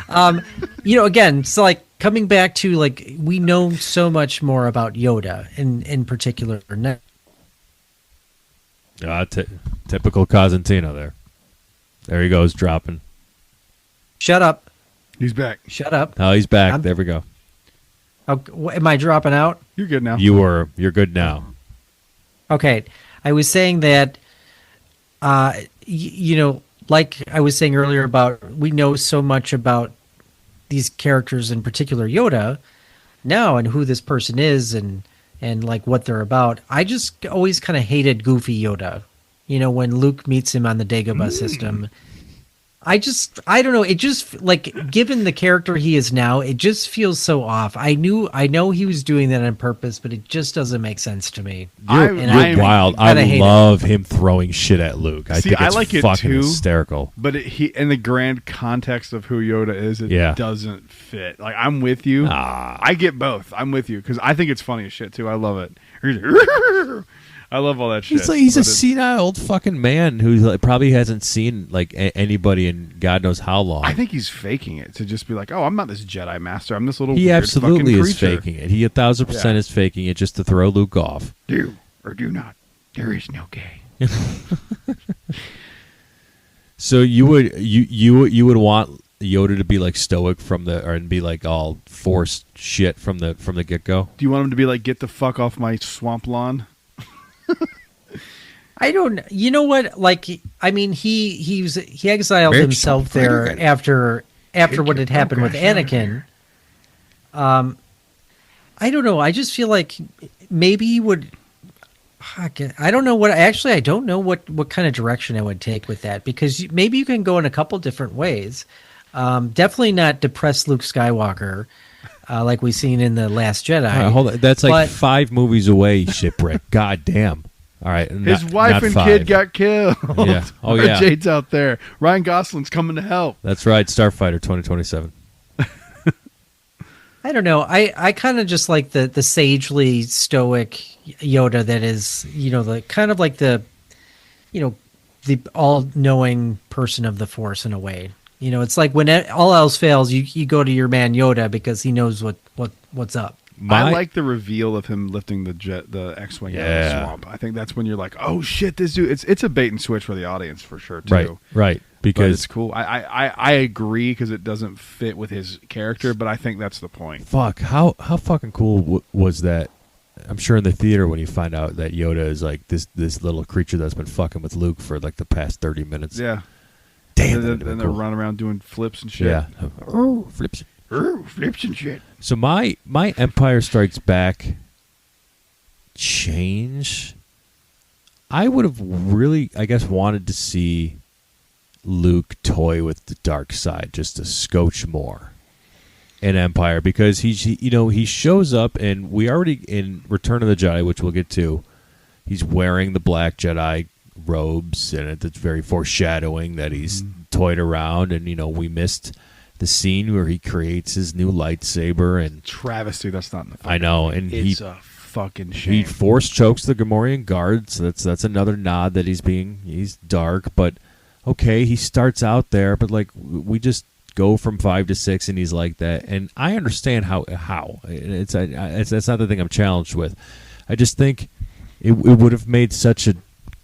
Again, it's like coming back to like we know so much more about Yoda in particular. Typical Cosentino there. There he goes, dropping. Shut up. He's back. Shut up. Oh, he's back. I'm- There we go. Oh, am I dropping out? You're good now. You're good now. Okay. I was saying that, like I was saying earlier about we know so much about these characters, in particular Yoda, now and who this person is and like what they're about. I just always kind of hated Goofy Yoda. When Luke meets him on the Dagobah system. I don't know. It just like given the character he is now, it just feels so off. I know he was doing that on purpose, but it just doesn't make sense to me. You're I wild. I kinda hate love him throwing shit at Luke. I See, think I it's like it fucking too. hysterical. But he, in the grand context of who Yoda is, it Yeah. doesn't fit. Like, I'm with you. Ah. I get both. I'm with you because I think it's funny as shit too. I love it. He's like, I love all that shit. He's a But it- senile old fucking man who like, probably hasn't seen like anybody in God knows how long. I think he's faking it to just be like, "Oh, I'm not this Jedi master. I'm this little." He weird absolutely fucking is creature. faking it. He 1,000% is faking it just to throw Luke off. Do or do not. There is no gay. So you would want Yoda to be like stoic and be like all forced shit from the get go. Do you want him to be like, "Get the fuck off my swamp lawn"? I don't. You know what? Like, I mean, he exiled Bitch, himself don't there forget. after what had happened with Anakin. I don't know. I just feel like maybe he would. I don't know what. Actually, I don't know what kind of direction I would take with that because maybe you can go in a couple different ways. Definitely not depressed Luke Skywalker, like we seen in the Last Jedi. All right, hold on. That's like But- 5 movies away. Shipwreck. God damn. All right. His not- wife not and 5. kid got killed. Yeah. Oh, Our yeah. Jade's out there. Ryan Gosling's coming to help. That's right. Starfighter 2027. I don't know. I kind of just like the sagely stoic Yoda that is, the kind of like the all-knowing person of the Force in a way. It's like when all else fails, you go to your man Yoda because he knows what's up. I like the reveal of him lifting the X-wing out of the Yeah. swamp. I think that's when you're like, "Oh shit, this dude!" It's a bait and switch for the audience for sure too. Right. But Because it's cool. I agree because it doesn't fit with his character, but I think that's the point. fuck, how fucking cool was that? I'm sure in the theater when you find out that Yoda is like this little creature that's been fucking with Luke for like the past 30 minutes. Yeah. Damn. And that'd then be they're cool. running around doing flips and shit. Yeah. Oh, flips. Ooh, flips and shit. So my Empire Strikes Back change, I would have really, I guess, wanted to see Luke toy with the dark side just a scotch more in Empire because he shows up and we already in Return of the Jedi, which we'll get to, he's wearing the black Jedi robes, and it's very foreshadowing that he's toyed around. And we missed the scene where he creates his new lightsaber, and Travesty. That's not in the fucking I know, movie. and it's a fucking shame. he force chokes the Gamorrean guards. So that's another nod that he's dark, but okay, he starts out there, but like we just go from 5 to 6, and he's like that, and I understand how it's that's not the thing I'm challenged with. I just think it would have made such a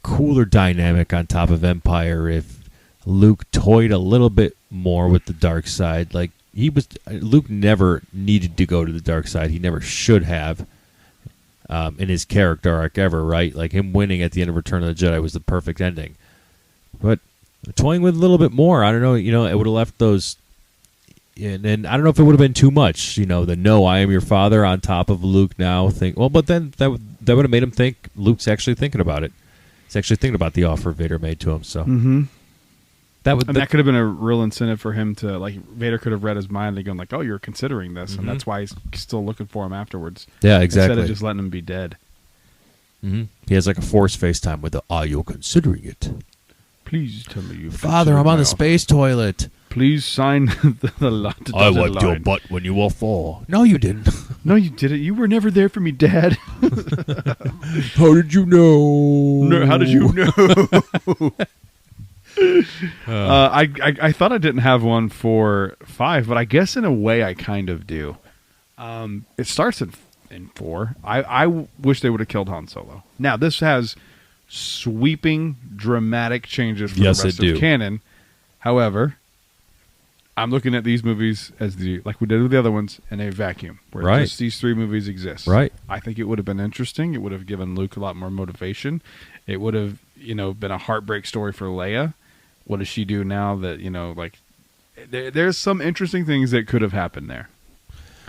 cooler dynamic on top of Empire if Luke toyed a little bit more with the dark side. Like Luke never needed to go to the dark side. He never should have in his character arc ever, right? Like him winning at the end of Return of the Jedi was the perfect ending. But toying with a little bit more, I don't know, it would have left those, and I don't know if it would have been too much, the "no, I am your father" on top of Luke now. But then that would have made him think Luke's actually thinking about it. He's actually thinking about the offer Vader made to him. So that could have been a real incentive for him to, like, Vader could have read his mind and gone like, "Oh, you're considering this," and that's why he's still looking for him afterwards. Yeah, exactly. Instead of just letting him be dead. He has like a Force FaceTime with "Are you considering it? Please tell me you. Father, I'm on the space toilet. Please sign the lot. I wiped your butt when you were 4. No, you didn't. No, you didn't. You were never there for me, Dad. How did you know? No, how did you know? I thought I didn't have one for 5, but I guess in a way I kind of do. It starts in 4. I wish they would have killed Han Solo. Now, this has sweeping, dramatic changes for the rest of canon. However, I'm looking at these movies as like we did with the other ones, in a vacuum where just these 3 movies exist. Right. I think it would have been interesting. It would have given Luke a lot more motivation. It would have, been a heartbreak story for Leia. What does she do now that, like there's some interesting things that could have happened there.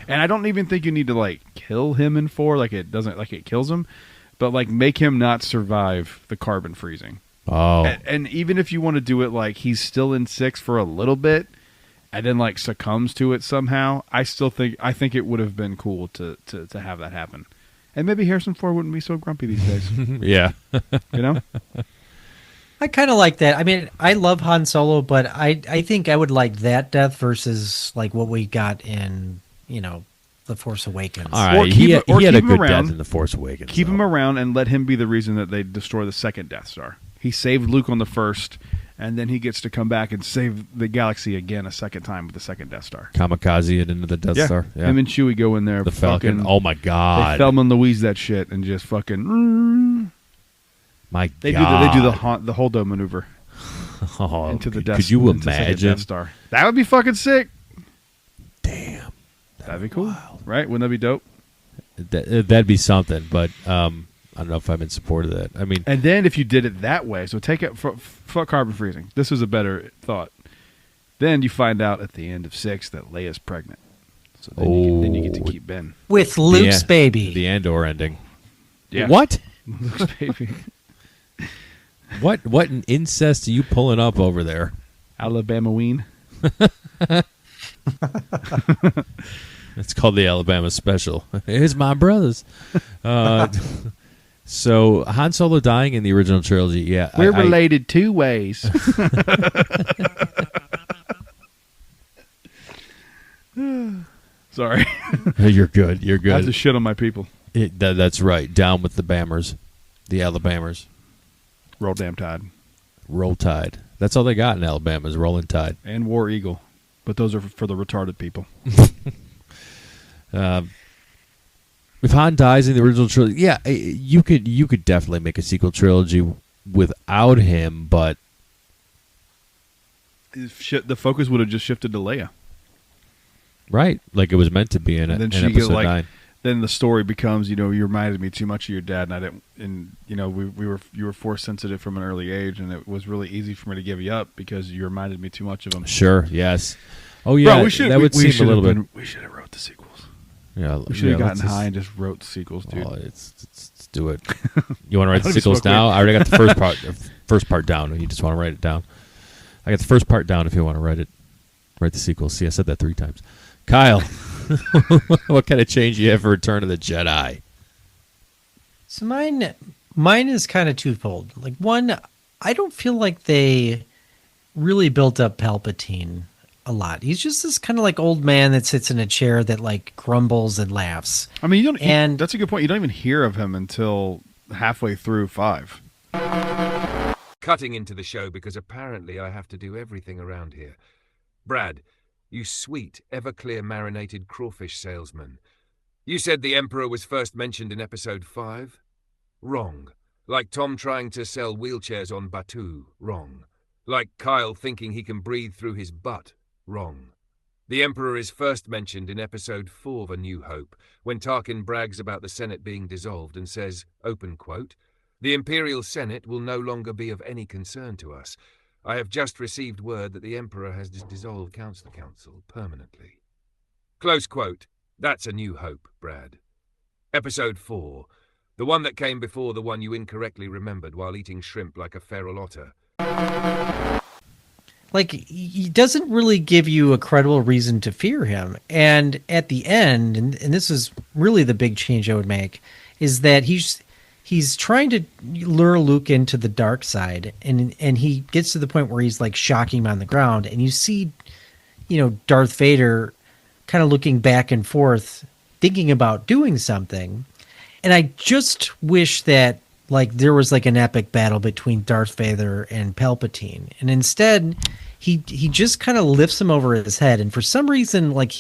And I don't even think you need to like kill him in 4, like it kills him, but like make him not survive the carbon freezing. Oh. And even if you want to do it like he's still in 6 for a little bit, and then like succumbs to it somehow, I think it would have been cool to have that happen. And maybe Harrison Ford wouldn't be so grumpy these days. Yeah. I kind of like that. I mean, I love Han Solo, but I think I would like that death versus like what we got in, The Force Awakens. All right. He had a good death in The Force Awakens. Keep him around and let him be the reason that they destroy the second Death Star. He saved Luke on the first, and then he gets to come back and save the galaxy again a second time with the second Death Star. Kamikaze it into the Death Star. Yeah. Him and Chewie go in there. The Falcon. Oh, my God. They Thelma and Louise that shit and just fucking... My They God. do the Holdo maneuver into the Death. Could you into imagine? Death Star. That would be fucking sick. Damn. That'd be cool. Wild. Right? Wouldn't that be dope? That'd be something, but I don't know if I'm in support of that. I mean, and then if you did it that way, so take it fuck carbon freezing. This is a better thought. Then you find out at the end of 6 that Leia's pregnant. So then you get to keep Ben with Luke's baby. The Andor ending. Yeah. What? Luke's baby. What an incest are you pulling up over there? Alabama ween. It's called the Alabama Special. Here's my brothers. So Han Solo dying in the original trilogy, yeah. We're related 2 ways. Sorry. You're good. You're good. I have to shit on my people. That's right. Down with the Bammers. The Alabamers. Roll damn tide. Roll Tide. That's all they got in Alabama is Rolling Tide. And War Eagle. But those are for the retarded people. If Han dies in the original trilogy, yeah, you could definitely make a sequel trilogy without him, but the focus would have just shifted to Leia. Right, like it was meant to be in episode 9. Then the story becomes, you reminded me too much of your dad, and you were force sensitive from an early age, and it was really easy for me to give you up because you reminded me too much of him. Sure, yes. Oh yeah, Bro, that would seem a little bit. We should have wrote the sequels. Yeah, we should have gotten high and just wrote the sequels, dude. Oh, let's do it. You want to write the sequels now? I already got the first part down. You just want to write it down. I got the first part down. If you want to write the sequels. See, I said that 3 times. Kyle, what kind of change you have for Return of the Jedi? So mine is kind of twofold. Like one, I don't feel like they really built up Palpatine a lot. He's just this kind of like old man that sits in a chair that like grumbles and laughs. I mean, you don't. And that's a good point. You don't even hear of him until halfway through 5. Cutting into the show because apparently I have to do everything around here. Brad, you sweet, ever-clear marinated crawfish salesman. You said the Emperor was first mentioned in episode 5? Wrong. Like Tom trying to sell wheelchairs on Batuu? Wrong. Like Kyle thinking he can breathe through his butt? Wrong. The Emperor is first mentioned in episode 4 of A New Hope, when Tarkin brags about the Senate being dissolved and says, open quote, "The Imperial Senate will no longer be of any concern to us. I have just received word that the Emperor has dissolved Council permanently." Close quote. That's A New Hope, Brad. Episode 4. The one that came before the one you incorrectly remembered while eating shrimp like a feral otter. like he doesn't really give you a credible reason to fear him. And at the end, and this is really the big change I would make, is that he's trying to lure Luke into the dark side, and he gets to the point where he's like shocking him on the ground, and you see, Darth Vader kind of looking back and forth, thinking about doing something. And I just wish that like there was like an epic battle between Darth Vader and Palpatine, and instead he just kind of lifts him over his head, and for some reason like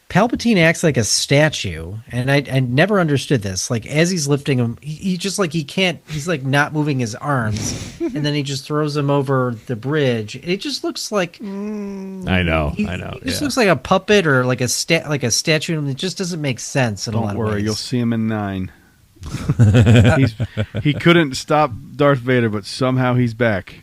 Palpatine acts like a statue, and I never understood this. Like as he's lifting him, he just like he's like not moving his arms, and then he just throws him over the bridge. It just looks like I know. It just looks like a puppet or like a statue, and it just doesn't make sense. Don't worry, you'll see him in 9. He couldn't stop Darth Vader, but somehow he's back.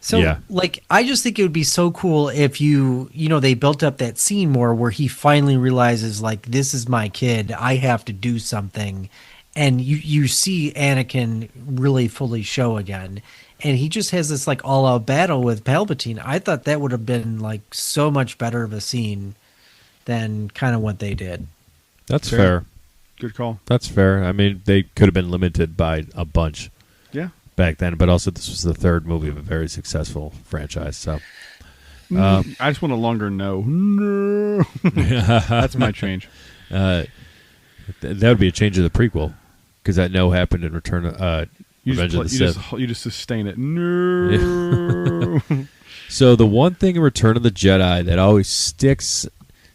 So, Yeah. like, I just think it would be so cool if they built up that scene more where he finally realizes, like, this is my kid. I have to do something. And you see Anakin really fully show again. And he just has this, like, all-out battle with Palpatine. I thought that would have been, like, so much better of a scene than kind of what they did. That's fair. Good call. That's fair. I mean, they could have been limited by a bunch. Yeah. Back then, but also this was the third movie of a very successful franchise. So, I just want a longer no. That's my change. That would be a change of the prequel, because that no happened in Return of Revenge of the Sith. You just sustain it. No. So the one thing in Return of the Jedi that always sticks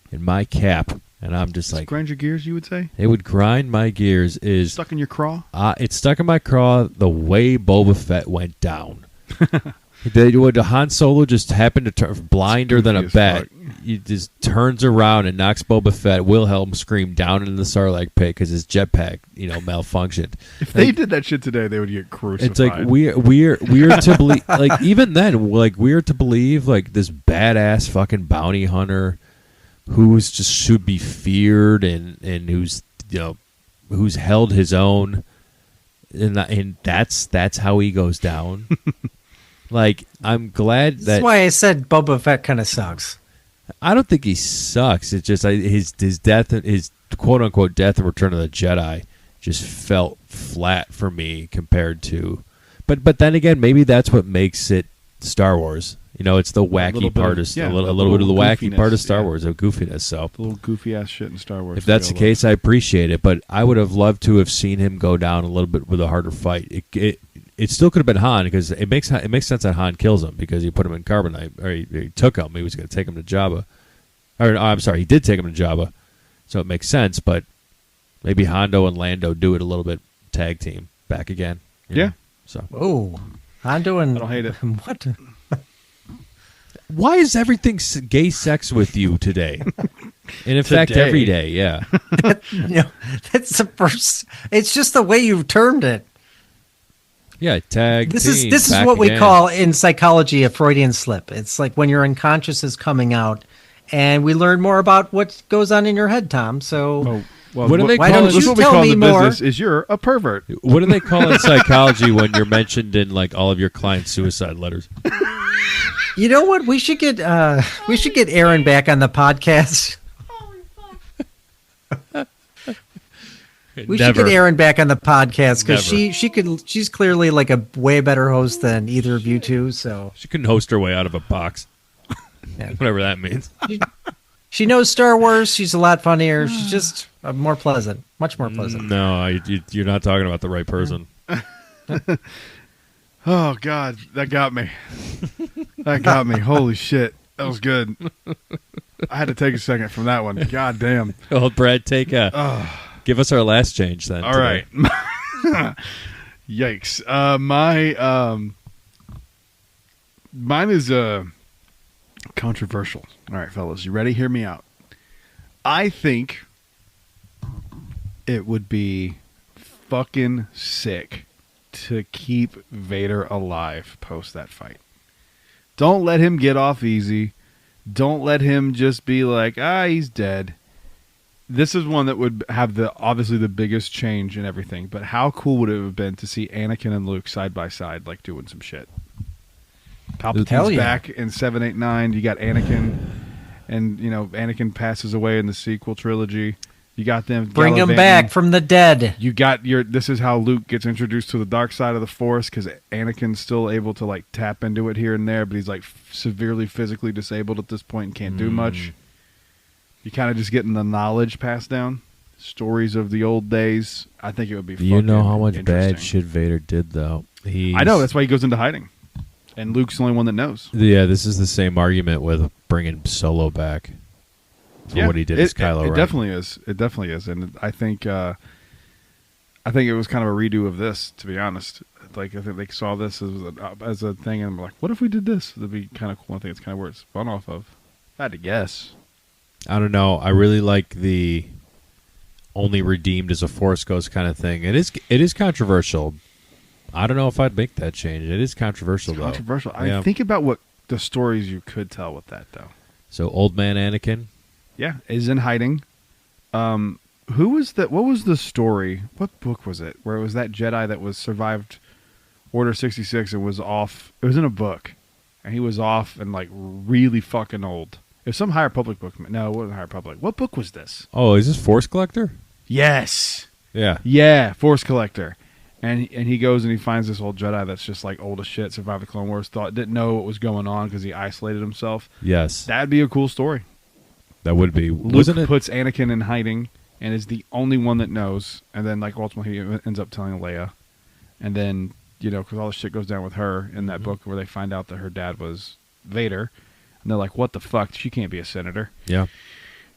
in my cap, and I'm just like, grind your gears, you would say? It would grind my gears. Is stuck in your craw? It's stuck in my craw the way Boba Fett went down. Would Han Solo just happen to turn blinder than a bat? He just turns around and knocks Boba Fett, Wilhelm scream, down into the Sarlacc pit because his jetpack, malfunctioned. If they did that shit today, they would get crucified. It's like we're to believe, like even then, like we're to believe like this badass fucking bounty hunter who's just should be feared and who's who's held his own, and that's how he goes down. Like, I'm glad that... That's why I said Boba Fett kind of sucks. I don't think he sucks. It's just his death, his quote-unquote death in Return of the Jedi just felt flat for me compared to... But then again, maybe that's what makes it Star Wars. It's the wacky part of... a little bit of the wacky part of Star Wars, of goofiness. So the little goofy-ass shit in Star Wars. If that's the case, I appreciate it. But I would have loved to have seen him go down a little bit with a harder fight. It still could have been Han, because it makes sense that Han kills him, because he put him in carbonite, or he took him. He was going to take him to Jabba. Or I'm sorry, he did take him to Jabba, so it makes sense. But maybe Hondo and Lando do it a little bit tag team back again. Yeah. So. Oh, Hondo and I don't hate it. What? Why is everything gay sex with you today? And in fact, every day. Yeah. That's the first. It's just the way you termed it. Yeah, tag This team, is back what we again. call in psychology a Freudian slip. It's like when your unconscious is coming out, and we learn more about what goes on in your head, Tom. So, well, What do they why call don't it? This is you what we tell call me in the more? business is you're a pervert. What do they call in psychology when you're mentioned in like all of your clients' suicide letters? You know what? We should get Aaron back on the podcast. We should get Erin back on the podcast because Never. she's clearly like a way better host than either of you two. So She can host her way out of a box. Yeah. Whatever that means. She knows Star Wars. She's a lot funnier. She's just more pleasant, much more pleasant. No, you're not talking about the right person. Oh God, that got me. That got me. Holy shit, that was good. I had to take a second from that one. God damn. Oh, Brad, give us our last change then. All right. Yikes. Mine is controversial. All right, fellas, you ready? Hear me out. I think it would be fucking sick to keep Vader alive post that fight. Don't let him get off easy. Don't let him just be like, he's dead. This is one that would have obviously the biggest change in everything, but how cool would it have been to see Anakin and Luke side by side, like doing some shit? Palpatine's back in 7, 8, 9. You got Anakin, and Anakin passes away in the sequel trilogy. You got them bring him back from the dead. You got this is how Luke gets introduced to the dark side of the Force, because Anakin's still able to like tap into it here and there, but he's like severely physically disabled at this point and can't do much. You kind of just getting the knowledge passed down, stories of the old days. I think it would be. You know how much bad shit Vader did, though. I know, that's why he goes into hiding, and Luke's the only one that knows. Yeah, this is the same argument with bringing Solo back. For what he did as Kylo Ren. It definitely is. It definitely is, and I think it was kind of a redo of this. To be honest, like I think they saw this as a thing, and were like, "What if we did this? That'd be kind of cool." I think it's kind of where it's spun off of. If I had to guess. I don't know. I really like the only redeemed as a Force ghost kind of thing. It is controversial. I don't know if I'd make that change. It is controversial, though. Controversial. I think about what the stories you could tell with that, though. So, old man Anakin. Yeah, is in hiding. Who was that? What was the story? What book was it? Where it was that Jedi that was survived Order 66 and was off. It was in a book, and he was off and like really fucking old. It was some High Republic book. No, it wasn't High Republic. What book was this? Oh, is this Force Collector? Yes. Yeah. Yeah, Force Collector. And he goes and he finds this old Jedi that's just like old as shit, survived the Clone Wars, didn't know what was going on because he isolated himself. Yes. That'd be a cool story. That would be. Luke puts Anakin in hiding and is the only one that knows. And then, like, ultimately he ends up telling Leia. And then, because all the shit goes down with her in that book where they find out that her dad was Vader. And they're like, what the fuck? She can't be a senator. Yeah.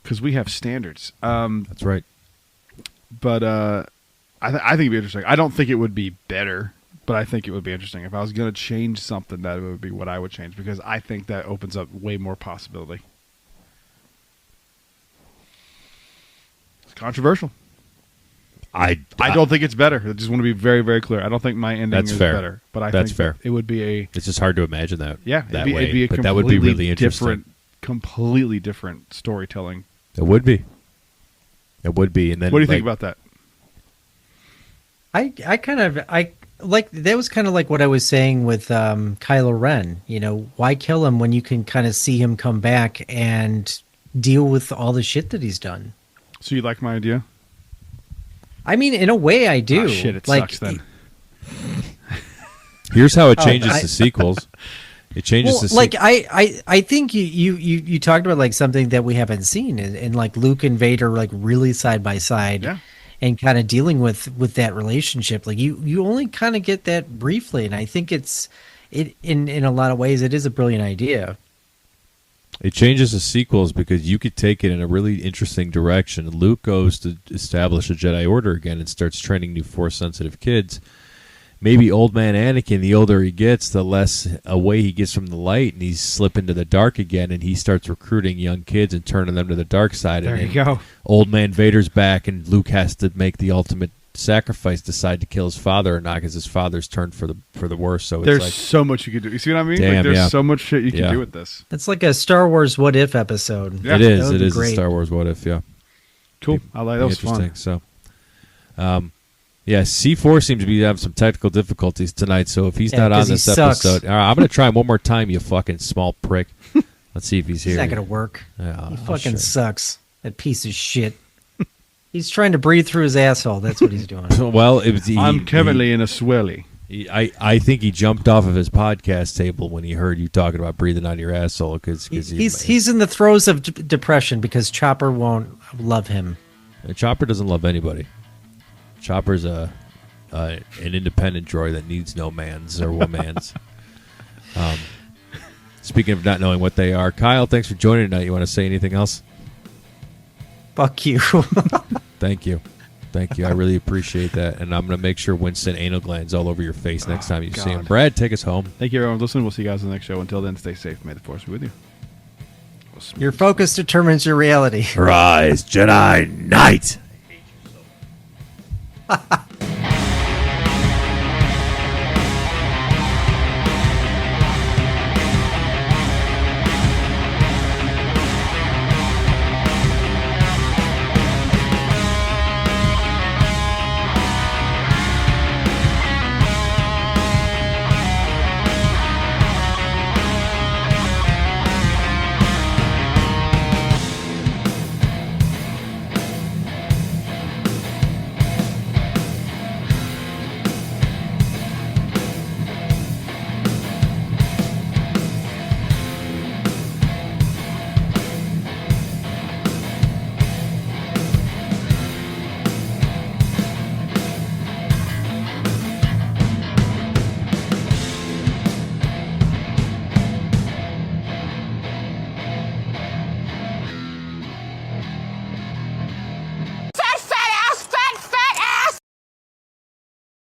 Because we have standards. That's right. But I think it'd be interesting. I don't think it would be better, but I think it would be interesting. If I was going to change something, that would be what I would change. Because I think that opens up way more possibility. Controversial. I don't think it's better. I just want to be very, very clear. I don't think my ending is better, but I think fair. It would be a. It's just hard to imagine that. Yeah, that it'd be a but that would be really interesting. Completely different storytelling. It would be. It would be. And then, what do you think about that? I like that was kind of like what I was saying with Kylo Ren. Why kill him when you can kind of see him come back and deal with all the shit that he's done? So you like my idea? I mean, in a way, I do. Oh, shit, it sucks then. Here's how it changes the sequels. It changes the like I think you talked about like something that we haven't seen, and like Luke and Vader like really side by side, yeah, and kind of dealing with that relationship. Like you only kind of get that briefly, and I think it in a lot of ways it is a brilliant idea. It changes the sequels because you could take it in a really interesting direction. Luke goes to establish a Jedi Order again and starts training new Force-sensitive kids. Maybe old man Anakin, the older he gets, the less away he gets from the light, and he's slipping to the dark again, and he starts recruiting young kids and turning them to the dark side. There you go. Old man Vader's back, and Luke has to make the ultimate sacrifice, decide to kill his father or not, because his father's turned for the worse. So there's like, so much you could do. You see what I mean? Damn, there's so much shit you can do with this. It's like a Star Wars What If episode. Yeah. It is great. A Star Wars What If. Yeah. Cool. I like that. Was interesting. Fun. So, yeah, C4 seems to be having some technical difficulties tonight. So if he's not on this episode, all right, I'm going to try him one more time. You fucking small prick. Let's see if he's here. It's not going to work. Yeah, he fucking sucks. That piece of shit. He's trying to breathe through his asshole. That's what he's doing. Well, it was, I'm currently in a swirly. I think he jumped off of his podcast table when he heard you talking about breathing out of your asshole because He's in the throes of depression because Chopper won't love him. Chopper doesn't love anybody. Chopper's an independent droid that needs no man's or woman's. Speaking of not knowing what they are, Kyle, thanks for joining tonight. You want to say anything else? Fuck you. Thank you. Thank you. I really appreciate that. And I'm going to make sure Winston anal glands all over your face next time you see him. Brad, take us home. Thank you, everyone, for listening. We'll see you guys in the next show. Until then, stay safe. May the Force be with you. Your focus determines your reality. Rise, Jedi Knight.